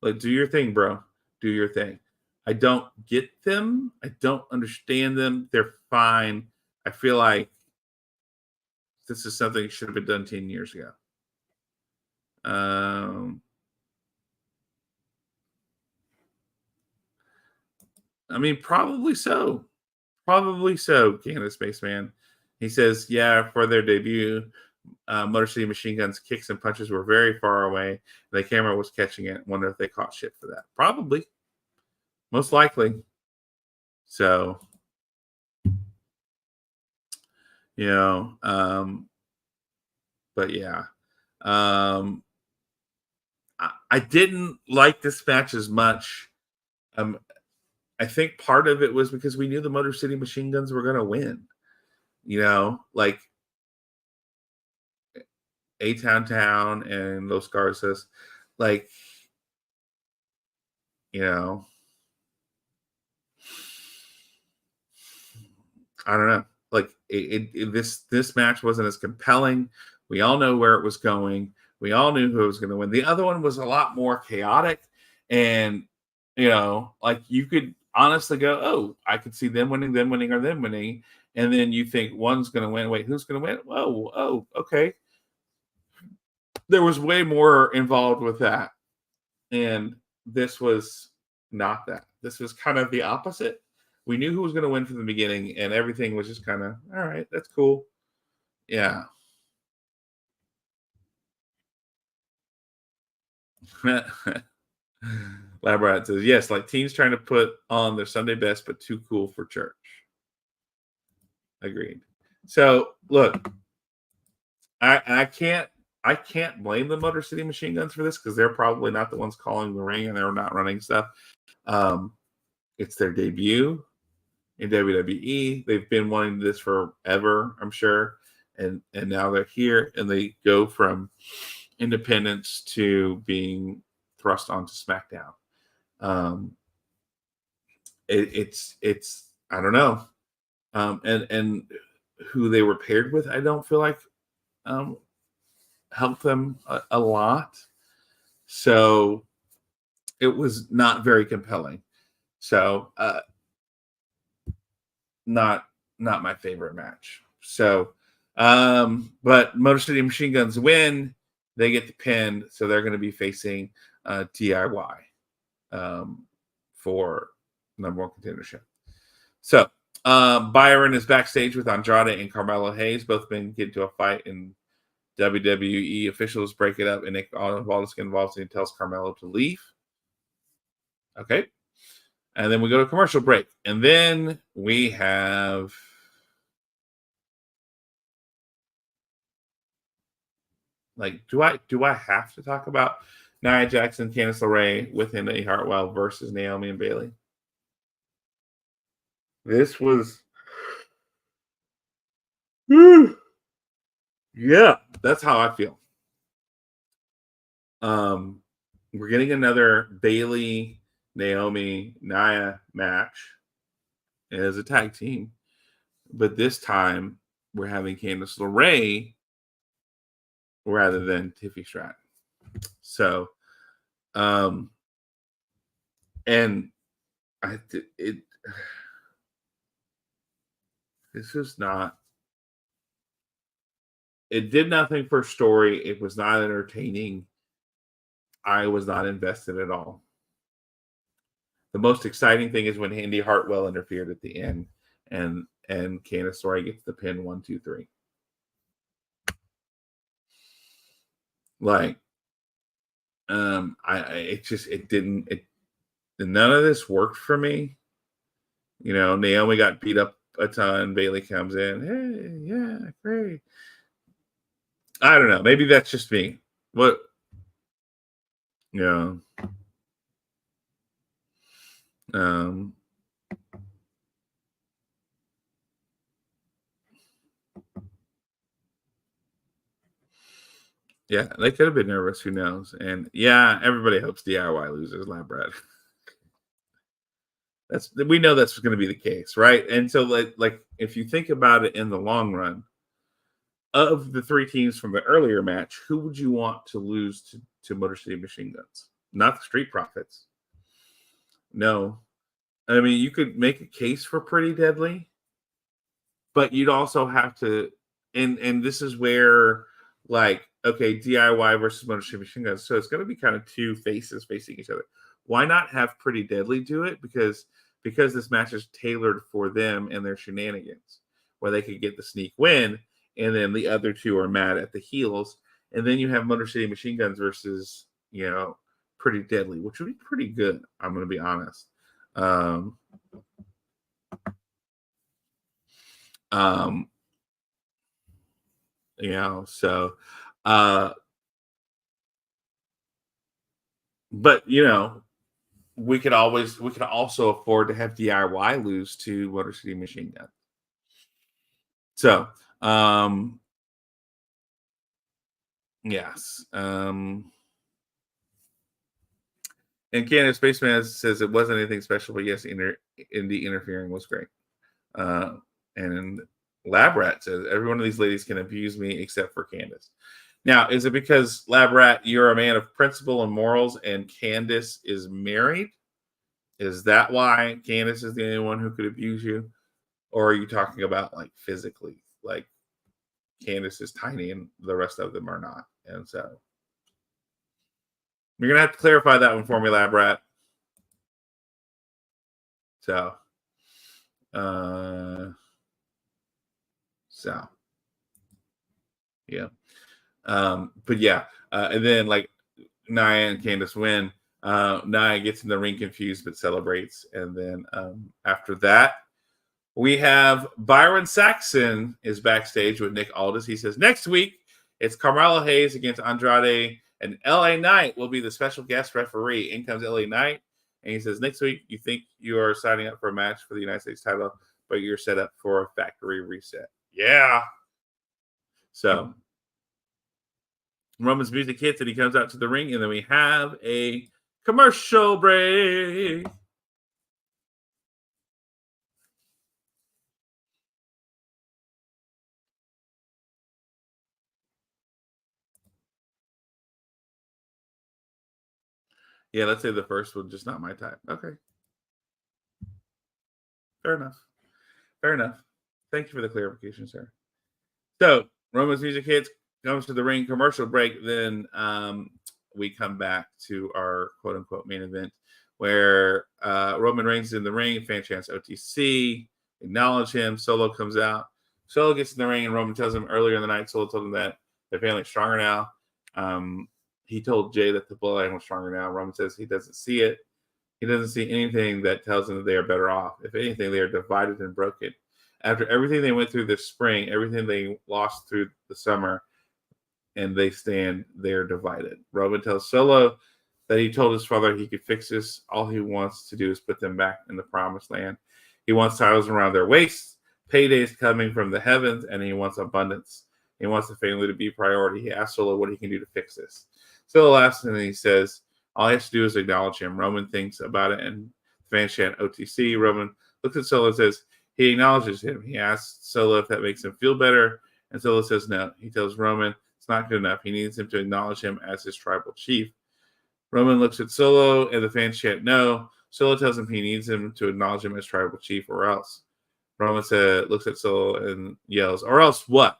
Like, do your thing, bro. Do your thing. I don't get them. I don't understand them. They're fine. I feel like this is something that should have been done 10 years ago. I mean, probably so. Probably so, Canada Spaceman. He says, yeah, for their debut, Motor City Machine Guns kicks and punches were very far away. The camera was catching it. Wonder if they caught shit for that. Probably. Most likely. So, but yeah. I didn't like this match as much. I think part of it was because we knew the Motor City Machine Guns were going to win. Like A-Town Town and Los Garzas. Like, I don't know. Like this match wasn't as compelling. We all know where it was going. We all knew who was going to win. The other one was a lot more chaotic, and like you could honestly go, "Oh, I could see them winning, or them winning," and then you think one's going to win. Wait, who's going to win? Oh, okay. There was way more involved with that, and this was not that. This was kind of the opposite. We knew who was going to win from the beginning, and everything was just kind of, all right, that's cool. Yeah. Labrat says, yes, like teens trying to put on their Sunday best, but too cool for church. Agreed. So, look, I can't blame the Motor City Machine Guns for this because they're probably not the ones calling the ring and they're not running stuff. It's their debut in WWE. They've been wanting this forever, I'm sure. And now they're here and they go from independence to being thrust onto SmackDown. It's I don't know. And who they were paired with, I don't feel like help them a lot. So it was not very compelling. So not my favorite match. So but Motor City Machine Guns win. They get the pin, so they're going to be facing DIY for number one contendership. So Byron is backstage with Andrade and Carmelo Hayes. Both men get into a fight, and WWE officials break it up, and Nick Aldis gets involved and tells Carmelo to leave. Okay. And then we go to commercial break. And then we have do I have to talk about Nia Jackson, Candice LeRae with Indy Hartwell versus Naomi and Bayley? This was yeah, that's how I feel. We're getting another Bayley, Naomi, Nia match as a tag team, but this time we're having Candice LeRae rather than Tiffy Stratton. So, and this is not. It did nothing for story. It was not entertaining. I was not invested at all. The most exciting thing is when Indy Hartwell interfered at the end, and Candice LeRae gets the pin 1, 2, 3. Like, none of this worked for me. You know, Naomi got beat up a ton. Bayley comes in, hey, yeah, great. I don't know. Maybe that's just me. What? Yeah. Yeah, they could have been nervous. Who knows? And yeah, everybody hopes DIY loses Lab Rat. We know that's going to be the case, right? And so, like, if you think about it in the long run, of the three teams from the earlier match, who would you want to lose to Motor City Machine Guns? Not the Street Profits. No. I mean, you could make a case for Pretty Deadly, but you'd also have to, and this is where, like, okay, DIY versus Motor City Machine Guns. So it's going to be kind of two faces facing each other. Why not have Pretty Deadly do it? Because this match is tailored for them and their shenanigans, where they could get the sneak win, and then the other two are mad at the heels, and then you have Motor City Machine Guns versus, you know, Pretty Deadly, which would be pretty good. I'm going to be honest. You know, so, but you know, we could also afford to have DIY lose to Motor City Machine Gun. So, yes. And Candace Spaceman says it wasn't anything special, but yes, Indy interfering was great. And Lab Rat says every one of these ladies can abuse me except for Candace. Now, is it because Lab Rat, you're a man of principle and morals, and Candace is married? Is that why Candace is the only one who could abuse you? Or are you talking about like physically? Like Candace is tiny and the rest of them are not. And so you're gonna have to clarify that one for me, Lab Rat. So yeah. But yeah, and then like Nia and Candace win. Nia gets in the ring confused but celebrates. And then after that, we have Byron Saxon is backstage with Nick Aldis. He says, next week, it's Carmelo Hayes against Andrade, and LA Knight will be the special guest referee. In comes LA Knight, and he says, next week, you think you are signing up for a match for the United States title, but you're set up for a factory reset. Yeah. So Roman's music hits, and he comes out to the ring, and then we have a commercial break. Yeah, let's say the first one, just not my type. Okay. Fair enough. Fair enough. Thank you for the clarification, sir. So Roman's music hits, comes to the ring, commercial break. Then we come back to our quote unquote main event where Roman Reigns is in the ring, fan chants OTC, acknowledge him. Solo comes out. Solo gets in the ring, and Roman tells him earlier in the night, Solo told him that they're feeling stronger now. He told Jay that the bloodline was stronger now. Roman says he doesn't see it. He doesn't see anything that tells him that they are better off. If anything, they are divided and broken. After everything they went through this spring, everything they lost through the summer, and they're divided. Roman tells Solo that he told his father he could fix this. All he wants to do is put them back in the promised land. He wants titles around their waists, paydays coming from the heavens, and he wants abundance. He wants the family to be a priority. He asks Solo what he can do to fix this. Solo asks him, and he says, all he has to do is acknowledge him. Roman thinks about it, and fans chant OTC. Roman looks at Solo and says, he acknowledges him. He asks Solo if that makes him feel better, and Solo says no. He tells Roman it's not good enough. He needs him to acknowledge him as his tribal chief. Roman looks at Solo, and the fans chant no. Solo tells him he needs him to acknowledge him as tribal chief, or else. Roman looks at Solo and yells, or else what?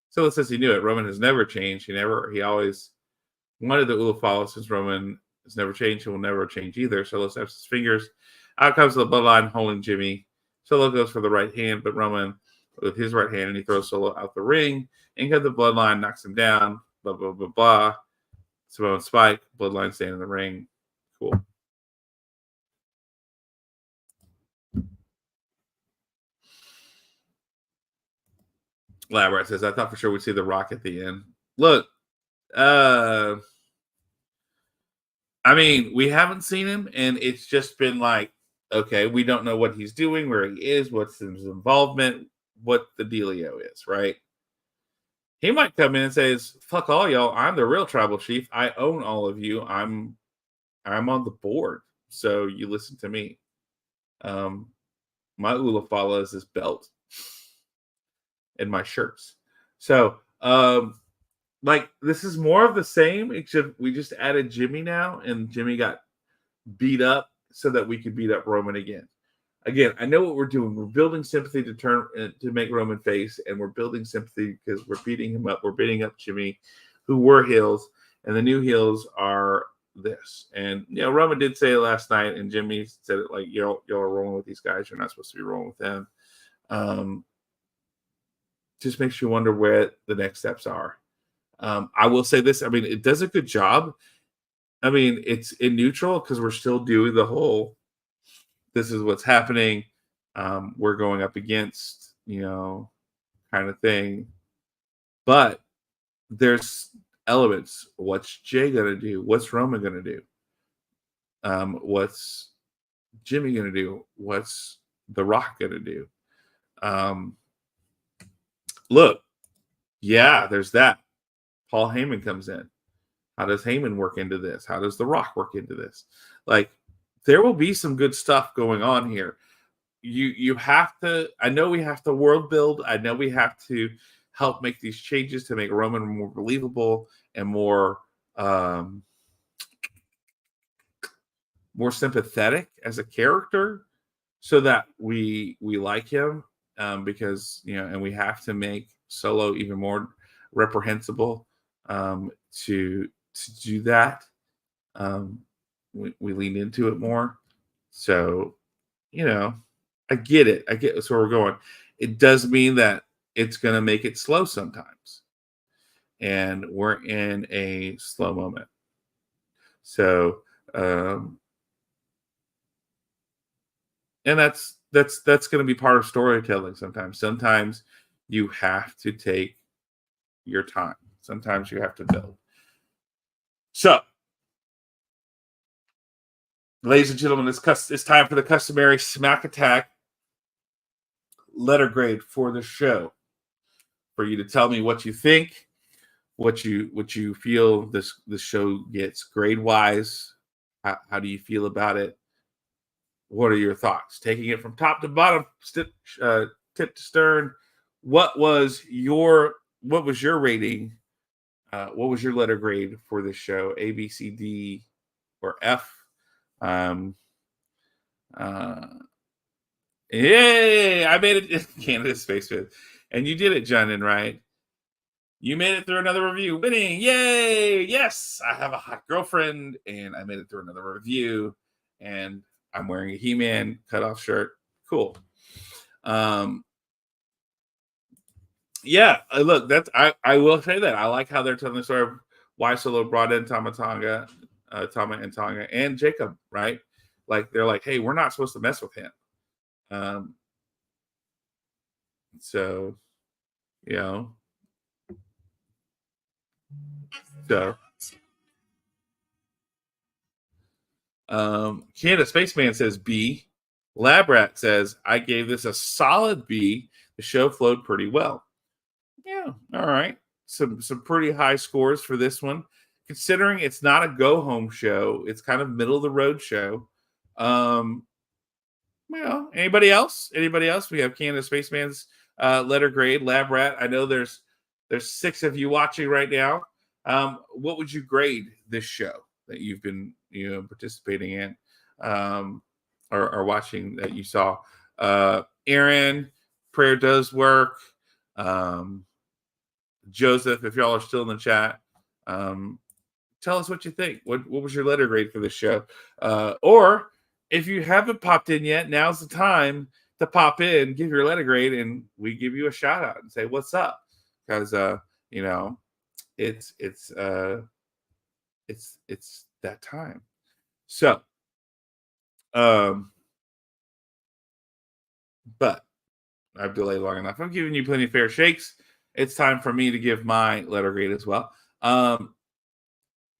Solo says he knew it. Roman has never changed. He always wanted the Ulafala since Roman has never changed. He will never change either. Solo snaps his fingers. Out comes the bloodline holding Jimmy. Solo goes for the right hand, but Roman with his right hand, and he throws Solo out the ring. In comes the bloodline, knocks him down. Blah, blah, blah, blah. Samoan Spike, bloodline staying in the ring. Cool. Labrat says, I thought for sure we'd see The Rock at the end. Look, I mean, we haven't seen him, and it's just been like, okay, we don't know what he's doing, where he is, what's his involvement, what the dealio is, right? He might come in and say, fuck all y'all, I'm the real tribal chief. I own all of you. I'm on the board, so you listen to me. My Ulafala is this belt and my shirts. So, like, this is more of the same, except we just added Jimmy now, and Jimmy got beat up so that we could beat up Roman again. Again, I know what we're doing. We're building sympathy to make Roman face, and we're building sympathy because we're beating him up. We're beating up Jimmy, who were heels, and the new heels are this. And, you know, Roman did say it last night, and Jimmy said it like, y'all are rolling with these guys. You're not supposed to be rolling with them. Just makes you wonder where the next steps are. I will say this. I mean, it does a good job. I mean, it's in neutral because we're still doing the whole, this is what's happening. We're going up against, kind of thing. But there's elements. What's Jay going to do? What's Roman going to do? What's Jimmy going to do? What's The Rock going to do? Look, yeah, there's that. Paul Heyman comes in. How does Heyman work into this? How does The Rock work into this? Like, there will be some good stuff going on here. You have to, I know we have to world build. I know we have to help make these changes to make Roman more believable and more sympathetic as a character so that we like him because, and we have to make Solo even more reprehensible to do that. We lean into it more. So, I get it. I get that's where we're going. It does mean that it's going to make it slow sometimes. And we're in a slow moment. So, and that's going to be part of storytelling sometimes. Sometimes you have to take your time. Sometimes you have to build. So, ladies and gentlemen, it's time for the customary Smack Attack letter grade for the show. For you to tell me what you think, what you feel this show gets grade wise. How do you feel about it? What are your thoughts? Taking it from top to bottom, tip to stern. What was your rating? What was your letter grade for this show? A, B, C, D, or F? Yay! I made it in Canada Space Fifth. And you did it, John, right? You made it through another review. Winning! Yay! Yes! I have a hot girlfriend, and I made it through another review. And I'm wearing a He-Man cutoff shirt. Cool. Yeah, look, I will say that. I like how they're telling the story of why Solo brought in Tama and Tonga, and Jacob, right? Like, they're like, hey, we're not supposed to mess with him. So, you know. So, Canada Spaceman says B. Lab Rat says, I gave this a solid B. The show flowed pretty well. Yeah, all right. Some pretty high scores for this one. Considering it's not a go-home show, it's kind of middle-of-the-road show. Well, anybody else? Anybody else? We have Canada Spaceman's letter grade, Lab Rat. I know there's 6 of you watching right now. What would you grade this show that you've been participating in or watching that you saw? Aaron, prayer does work. Joseph, if y'all are still in the chat, tell us what you think. What was your letter grade for this show? Or if you haven't popped in yet, now's the time to pop in, give your letter grade, and we give you a shout out and say what's up, because it's that time. So, but I've delayed long enough. I'm giving you plenty of fair shakes. It's time for me to give my letter grade as well.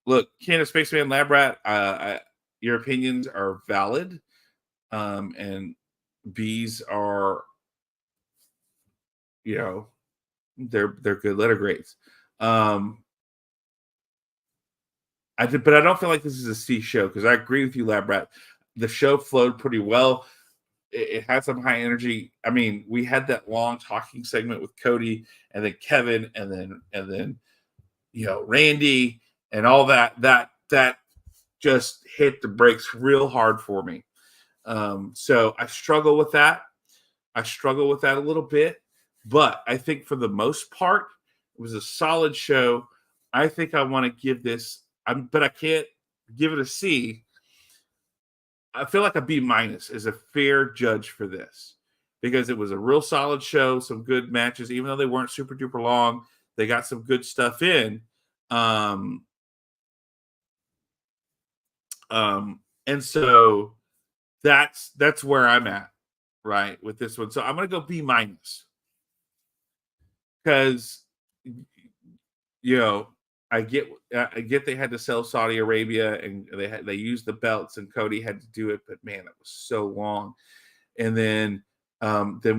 Look, Canada Spaceman, Lab Rat, your opinions are valid, and B's are, they're good letter grades. But I don't feel like this is a C show, because I agree with you, Lab Rat. The show flowed pretty well. It had some high energy. I mean, we had that long talking segment with Cody, and then Kevin, and then Randy, and all that just hit the brakes real hard for me. So I struggle with that. I struggle with that a little bit, but I think for the most part, it was a solid show. I think I want to give this, but I can't give it a C. I feel like a B- is a fair judge for this, because it was a real solid show, some good matches, even though they weren't super duper long. They got some good stuff in. And so that's where I'm at, right, with this one. So I'm gonna go B-, because I get they had to sell Saudi Arabia, and they used the belts, and Cody had to do it, but man, it was so long. And then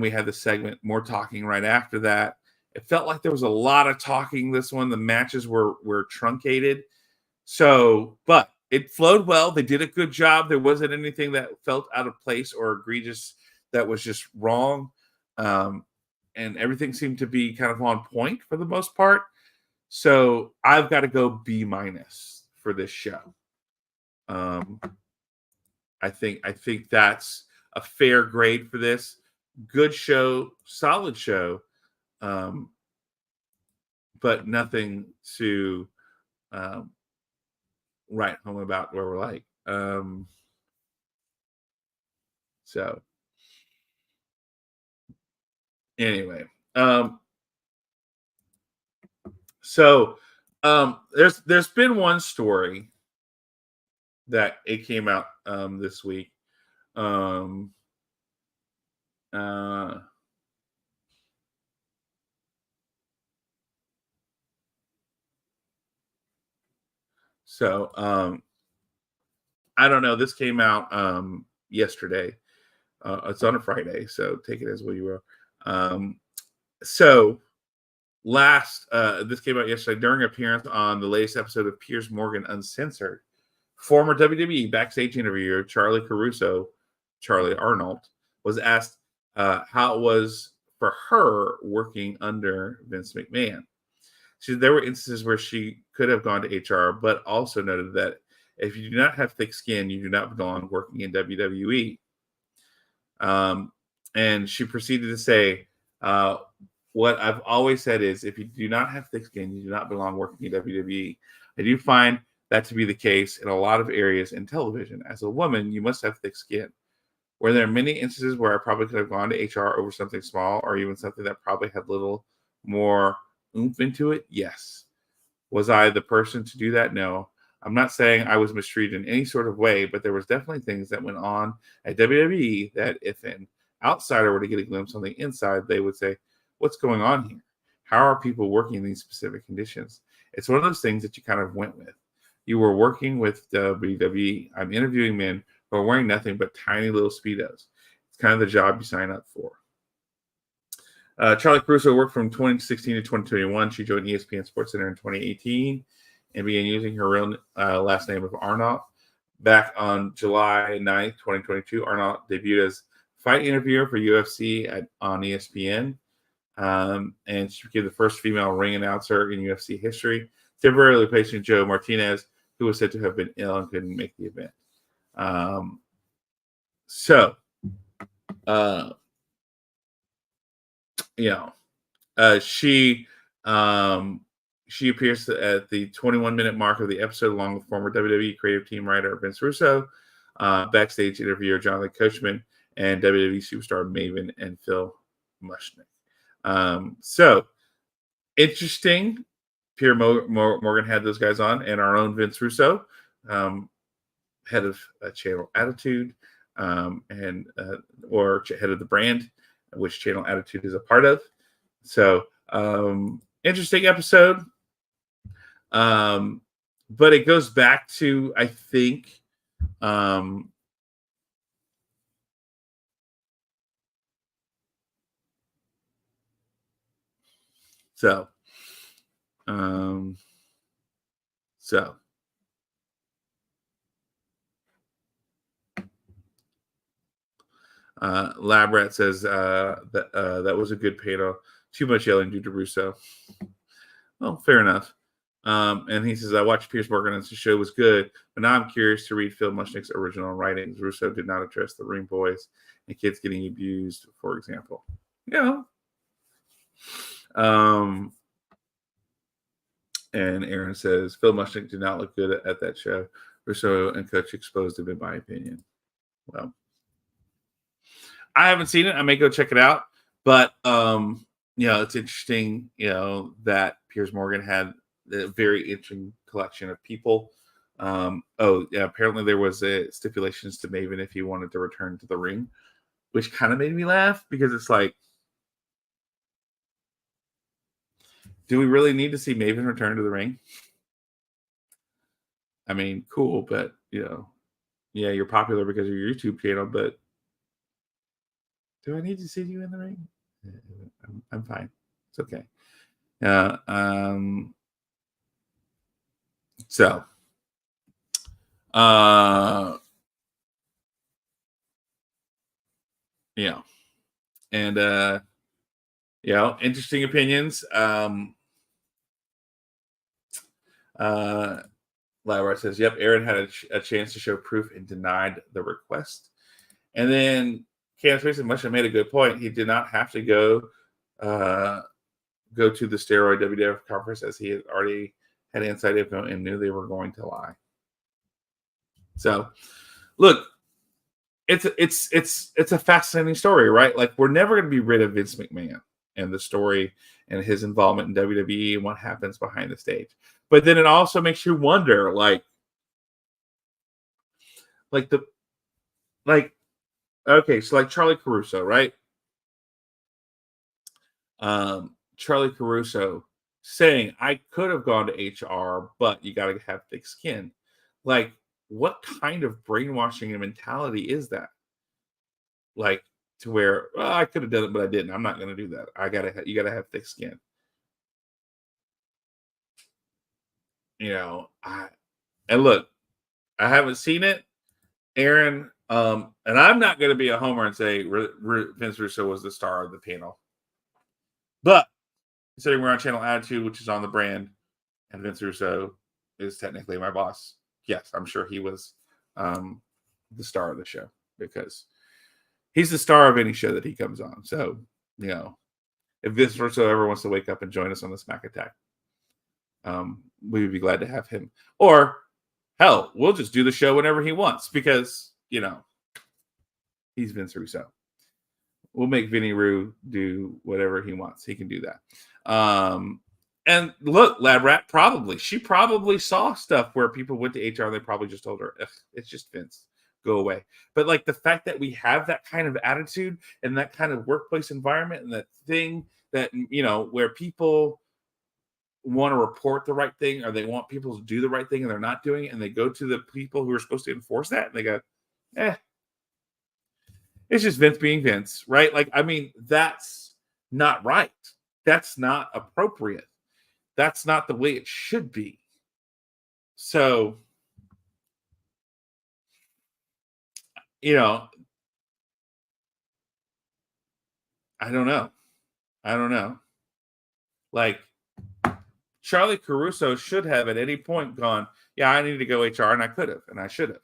we had the segment, more talking right after that. It felt like there was a lot of talking this one. The matches were truncated. So, but it flowed well. They did a good job. There wasn't anything that felt out of place or egregious that was just wrong. And everything seemed to be kind of on point for the most part. So I've got to go B- for this show. I think that's a fair grade for this. Good show, solid show, but nothing to write home about where we're like. So anyway, there's been one story that it came out this week. So I don't know. This came out yesterday. It's on a Friday, so take it as what you will. So this came out yesterday during an appearance on the latest episode of Piers Morgan Uncensored. Former WWE backstage interviewer Charlie Arnold, was asked how it was for her working under Vince McMahon. There were instances where she could have gone to HR, but also noted that If you do not have thick skin, you do not belong working in WWE. And she proceeded to say, what I've always said is, if you do not have thick skin, you do not belong working in WWE. I do find that to be the case in a lot of areas in television. As a woman, you must have thick skin. Were there many instances where I probably could have gone to HR over something small or even something that probably had little more oomph into it? Yes. Was I the person to do that? No. I'm not saying I was mistreated in any sort of way, but there was definitely things that went on at WWE that if an outsider were to get a glimpse on the inside, they would say, what's going on here? How are people working in these specific conditions? It's one of those things that you kind of went with. You were working with WWE. I'm interviewing men who are wearing nothing but tiny little Speedos. It's kind of the job you sign up for. Charlie Caruso worked from 2016 to 2021. She joined ESPN SportsCenter in 2018 and began using her real last name of Arnault. Back on July 9th, 2022, Arnault debuted as fight interviewer for UFC on ESPN. And she became the first female ring announcer in UFC history, temporarily replacing Joe Martinez, who was said to have been ill and couldn't make the event. She appears at the 21-minute mark of the episode along with former WWE creative team writer Vince Russo, backstage interviewer Jonathan Coachman, and WWE superstar Maven and Phil Mushnick. So interesting. Pierre Morgan had those guys on, and our own Vince Russo, head of Channel Attitude, or head of the brand, which Channel Attitude is a part of. So interesting episode. But it goes back to, I think, Labrat says that was a good panel. Too much yelling due to Russo. Well, fair enough. And he says, I watched Piers Morgan and the show was good, but now I'm curious to read Phil Mushnick's original writings. Russo did not address the ring boys and kids getting abused, for example. Yeah. And Aaron says, Phil Mushnick did not look good at that show. Russo and Coach exposed him, in my opinion. Well, I haven't seen it. I may go check it out. But, it's interesting, that Piers Morgan had a very interesting collection of people. Apparently there was stipulations to Maven if he wanted to return to the ring, which kind of made me laugh because it's like, do we really need to see Maven return to the ring? I mean, cool, but you're popular because of your YouTube channel, but do I need to see you in the ring? I'm fine. It's okay. Interesting opinions. Lyra says, yep, Aaron had a chance to show proof and denied the request. And then Candace Mason must have made a good point. He did not have to go to the steroid WWF conference as he had already had inside info and knew they were going to lie. So, look, it's a fascinating story, right? Like, we're never going to be rid of Vince McMahon and the story and his involvement in WWE and what happens behind the stage. But then it also makes you wonder, okay, so like Charlie Caruso, right? Charlie Caruso saying, I could have gone to HR, but you got to have thick skin. Like, what kind of brainwashing and mentality is that? Like, to where, I could have done it, but I didn't. I'm not going to do that. You got to have thick skin. And look, I haven't seen it, Aaron, and I'm not going to be a homer and say Vince Russo was the star of the panel. But considering we're on Channel Attitude, which is on the brand, and Vince Russo is technically my boss, yes, I'm sure he was the star of the show because he's the star of any show that he comes on. So, if Vince Russo ever wants to wake up and join us on the Smack Attack, we would be glad to have him. Or, hell, we'll just do the show whenever he wants because, he's Vince Russo. We'll make Vinny Roo do whatever he wants. He can do that. And look, Lab Rat she probably saw stuff where people went to HR and they probably just told her, it's just Vince. Go away. But like the fact that we have that kind of attitude and that kind of workplace environment and that thing that, where people want to report the right thing or they want people to do the right thing and they're not doing it. And they go to the people who are supposed to enforce that and they go, it's just Vince being Vince, right? Like, I mean, that's not right. That's not appropriate. That's not the way it should be. So, I don't know. Like, Charlie Caruso should have at any point gone, yeah, I need to go HR, and I could have, and I should have.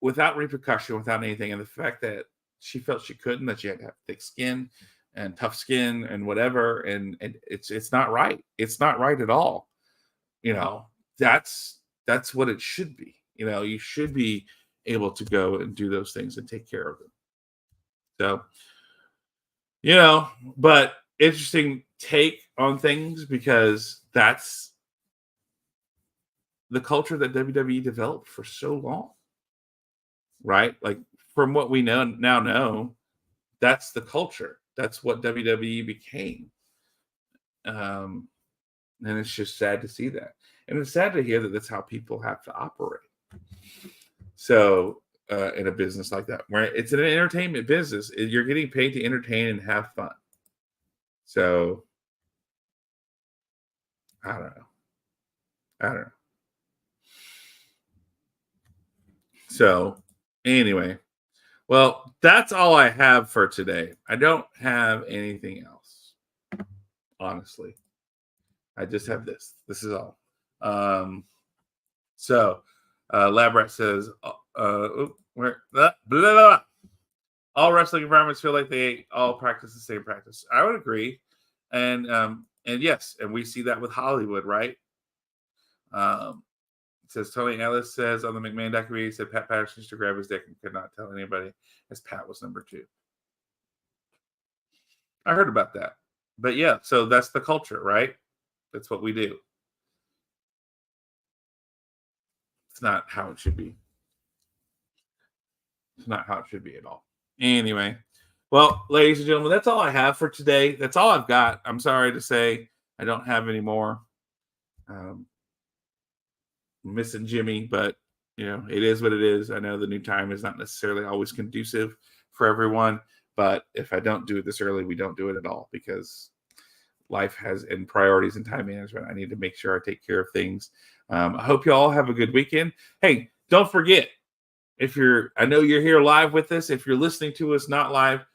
Without repercussion, without anything. And the fact that she felt she couldn't, that she had to have thick skin and tough skin and whatever. And it's not right. It's not right at all. That's what it should be. You should be able to go and do those things and take care of them. So, but interesting take on things because that's the culture that WWE developed for so long. Right? Like from what we now know, that's the culture. That's what WWE became. And it's just sad to see that. And it's sad to hear that that's how people have to operate. So in a business like that, where it's an entertainment business, you're getting paid to entertain and have fun. So I don't know. So anyway, well, that's all I have for today. I don't have anything else, honestly. I just have this. This is all. So, Labrat says, all wrestling environments feel like they all practice the same practice. I would agree, and yes, and we see that with Hollywood, right? Says Tony Ellis says on the McMahon documentary, he said Pat Patterson used to grab his dick and could not tell anybody as Pat was number 2. I heard about that. But yeah, so that's the culture, right? That's what we do. It's not how it should be. It's not how it should be at all. Anyway, well, ladies and gentlemen, that's all I have for today. That's all I've got. I'm sorry to say I don't have any more. Missing Jimmy, but it is what it is. I know the new time is not necessarily always conducive for everyone, but if I don't do it this early, we don't do it at all because life has and priorities and time management. I need to make sure I take care of things. I hope you all have a good weekend. Hey, don't forget, I know you're here live with us. If you're listening to us not live,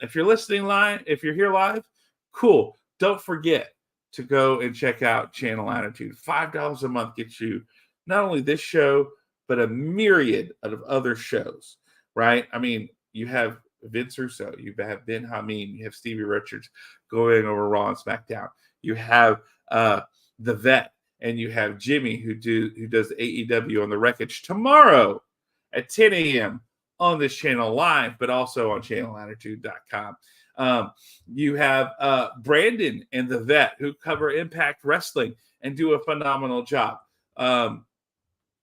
if you're listening live, if you're here live, cool. Don't forget to go and check out Channel Attitude. $5 a month gets you not only this show, but a myriad of other shows, right? I mean, you have Vince Russo, you have Ben Hameen, you have Stevie Richards going over Raw and SmackDown. You have The Vet, and you have Jimmy who does AEW on the Wreckage tomorrow at 10 a.m. on this channel live, but also on channelattitude.com. You have Brandon and The Vet who cover Impact Wrestling and do a phenomenal job.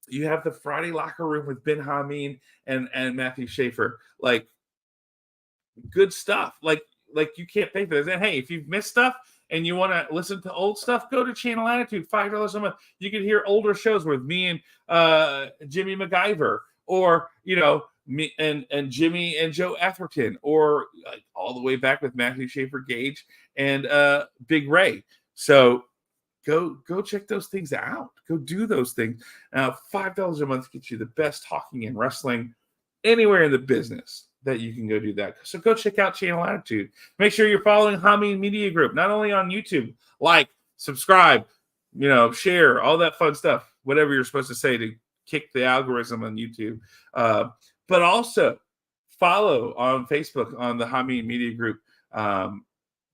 You have the Friday Locker Room with Ben Hameen and Matthew Schaefer. Like, good stuff. Like you can't pay for this. And hey, if you've missed stuff and you want to listen to old stuff, go to Channel Attitude, $5 a month. You can hear older shows with me and Jimmy MacGyver, or me and Jimmy and Joe Atherton, or like all the way back with Matthew Schaefer Gage and Big Ray. So go check those things out. Go do those things. $5 a month gets you the best talking and wrestling anywhere in the business that you can go do that. So go check out Channel Attitude. Make sure you're following Hameen Media Group, not only on YouTube, like, subscribe, share, all that fun stuff. whatever you're supposed to say to kick the algorithm on YouTube. But also follow on Facebook on the Hameen Media Group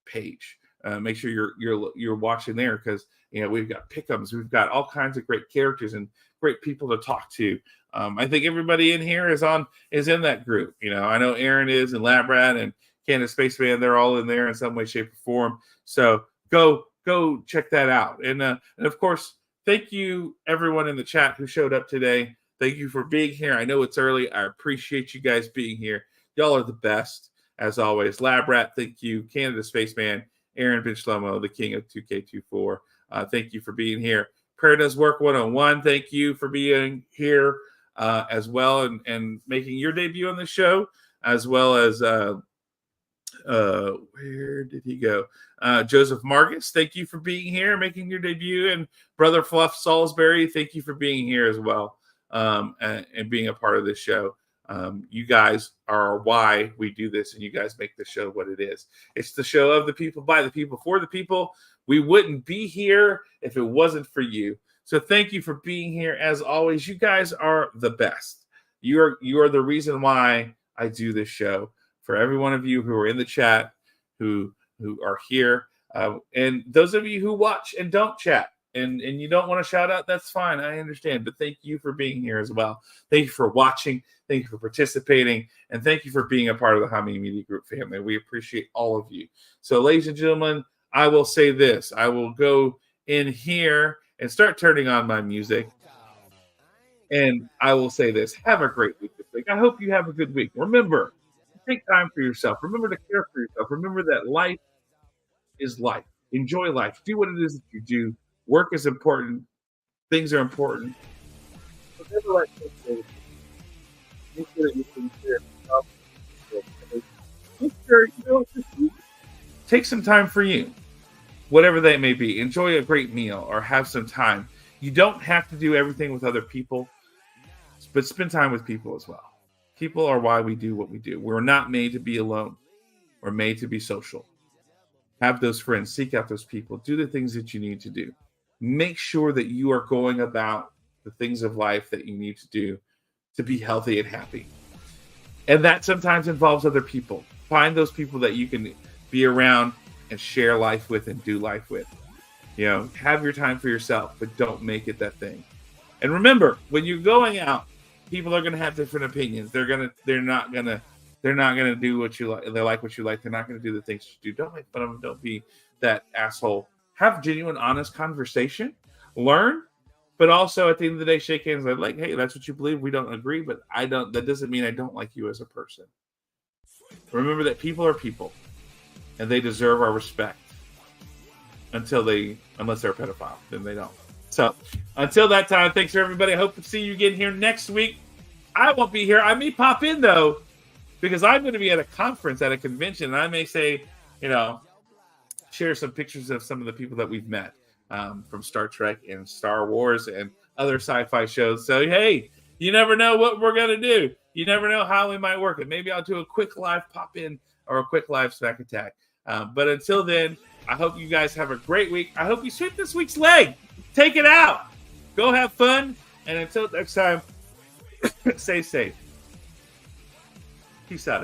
page. Make sure you're watching there, because we've got pick'ems, we've got all kinds of great characters and great people to talk to. I think everybody in here is in that group. I know Aaron is, and Labrat and Canada Spaceman, they're all in there in some way, shape, or form. So go check that out. And of course, thank you everyone in the chat who showed up today. Thank you for being here. I know it's early. I appreciate you guys being here. Y'all are the best, as always. Labrat, thank you. Canada Spaceman, Aaron Benchlomo, the king of 2K24. Thank you for being here. Prayer Does Work 101, thank you for being here as well, and making your debut on the show, as well as where did he go? Joseph Margus, thank you for being here, making your debut. And Brother Fluff Salisbury, thank you for being here as well, and being a part of this show. You guys are why we do this, and you guys make the show what it is. It's the show of the people, by the people, for the people. We wouldn't be here if it wasn't for you. So thank you for being here. As always, you guys are the best. You are the reason why I do this show. For every one of you who are in the chat, who are here, and those of you who watch and don't chat, and you don't want to shout out, that's fine. I understand. But thank you for being here as well. Thank you for watching. Thank you for participating. And thank you for being a part of the Hameen Media Group family. We appreciate all of you. So, ladies and gentlemen, I will say this. I will go in here and start turning on my music. And I will say this. Have a great week this week. I hope you have a good week. Remember, take time for yourself. Remember to care for yourself. Remember that life is life. Enjoy life. Do what it is that you do. Work is important. Things are important. Whatever life is, make sure that you can share yourself. Make sure take some time for you, whatever that may be. Enjoy a great meal or have some time. You don't have to do everything with other people, but spend time with people as well. People are why we do what we do. We're not made to be alone. We're made to be social. Have those friends. Seek out those people. Do the things that you need to do. Make sure that you are going about the things of life that you need to do to be healthy and happy. And that sometimes involves other people. Find those people that you can be around and share life with and do life with. Have your time for yourself, but don't make it that thing. And remember, when you're going out, people are going to have different opinions. They're not going to do what you like. They like what you like. They're not going to do the things you do. Don't make fun of them. Don't be that asshole. Have genuine, honest conversation. Learn, but also at the end of the day, shake hands. Like, hey, that's what you believe. We don't agree, but I don't. That doesn't mean I don't like you as a person. Remember that people are people, and they deserve our respect. Unless they're a pedophile, then they don't. So until that time, thanks for everybody. I hope to see you again here next week. I won't be here. I may pop in though, because I'm going to be at a conference, at a convention, and I may say, share some pictures of some of the people that we've met from Star Trek and Star Wars and other sci-fi shows. So, hey, you never know what we're going to do. You never know how we might work it. Maybe I'll do a quick live pop-in or a quick live Smack Attack. But until then, I hope you guys have a great week. I hope you sweep this week's leg. Take it out. Go have fun. And until next time, stay safe. Peace out.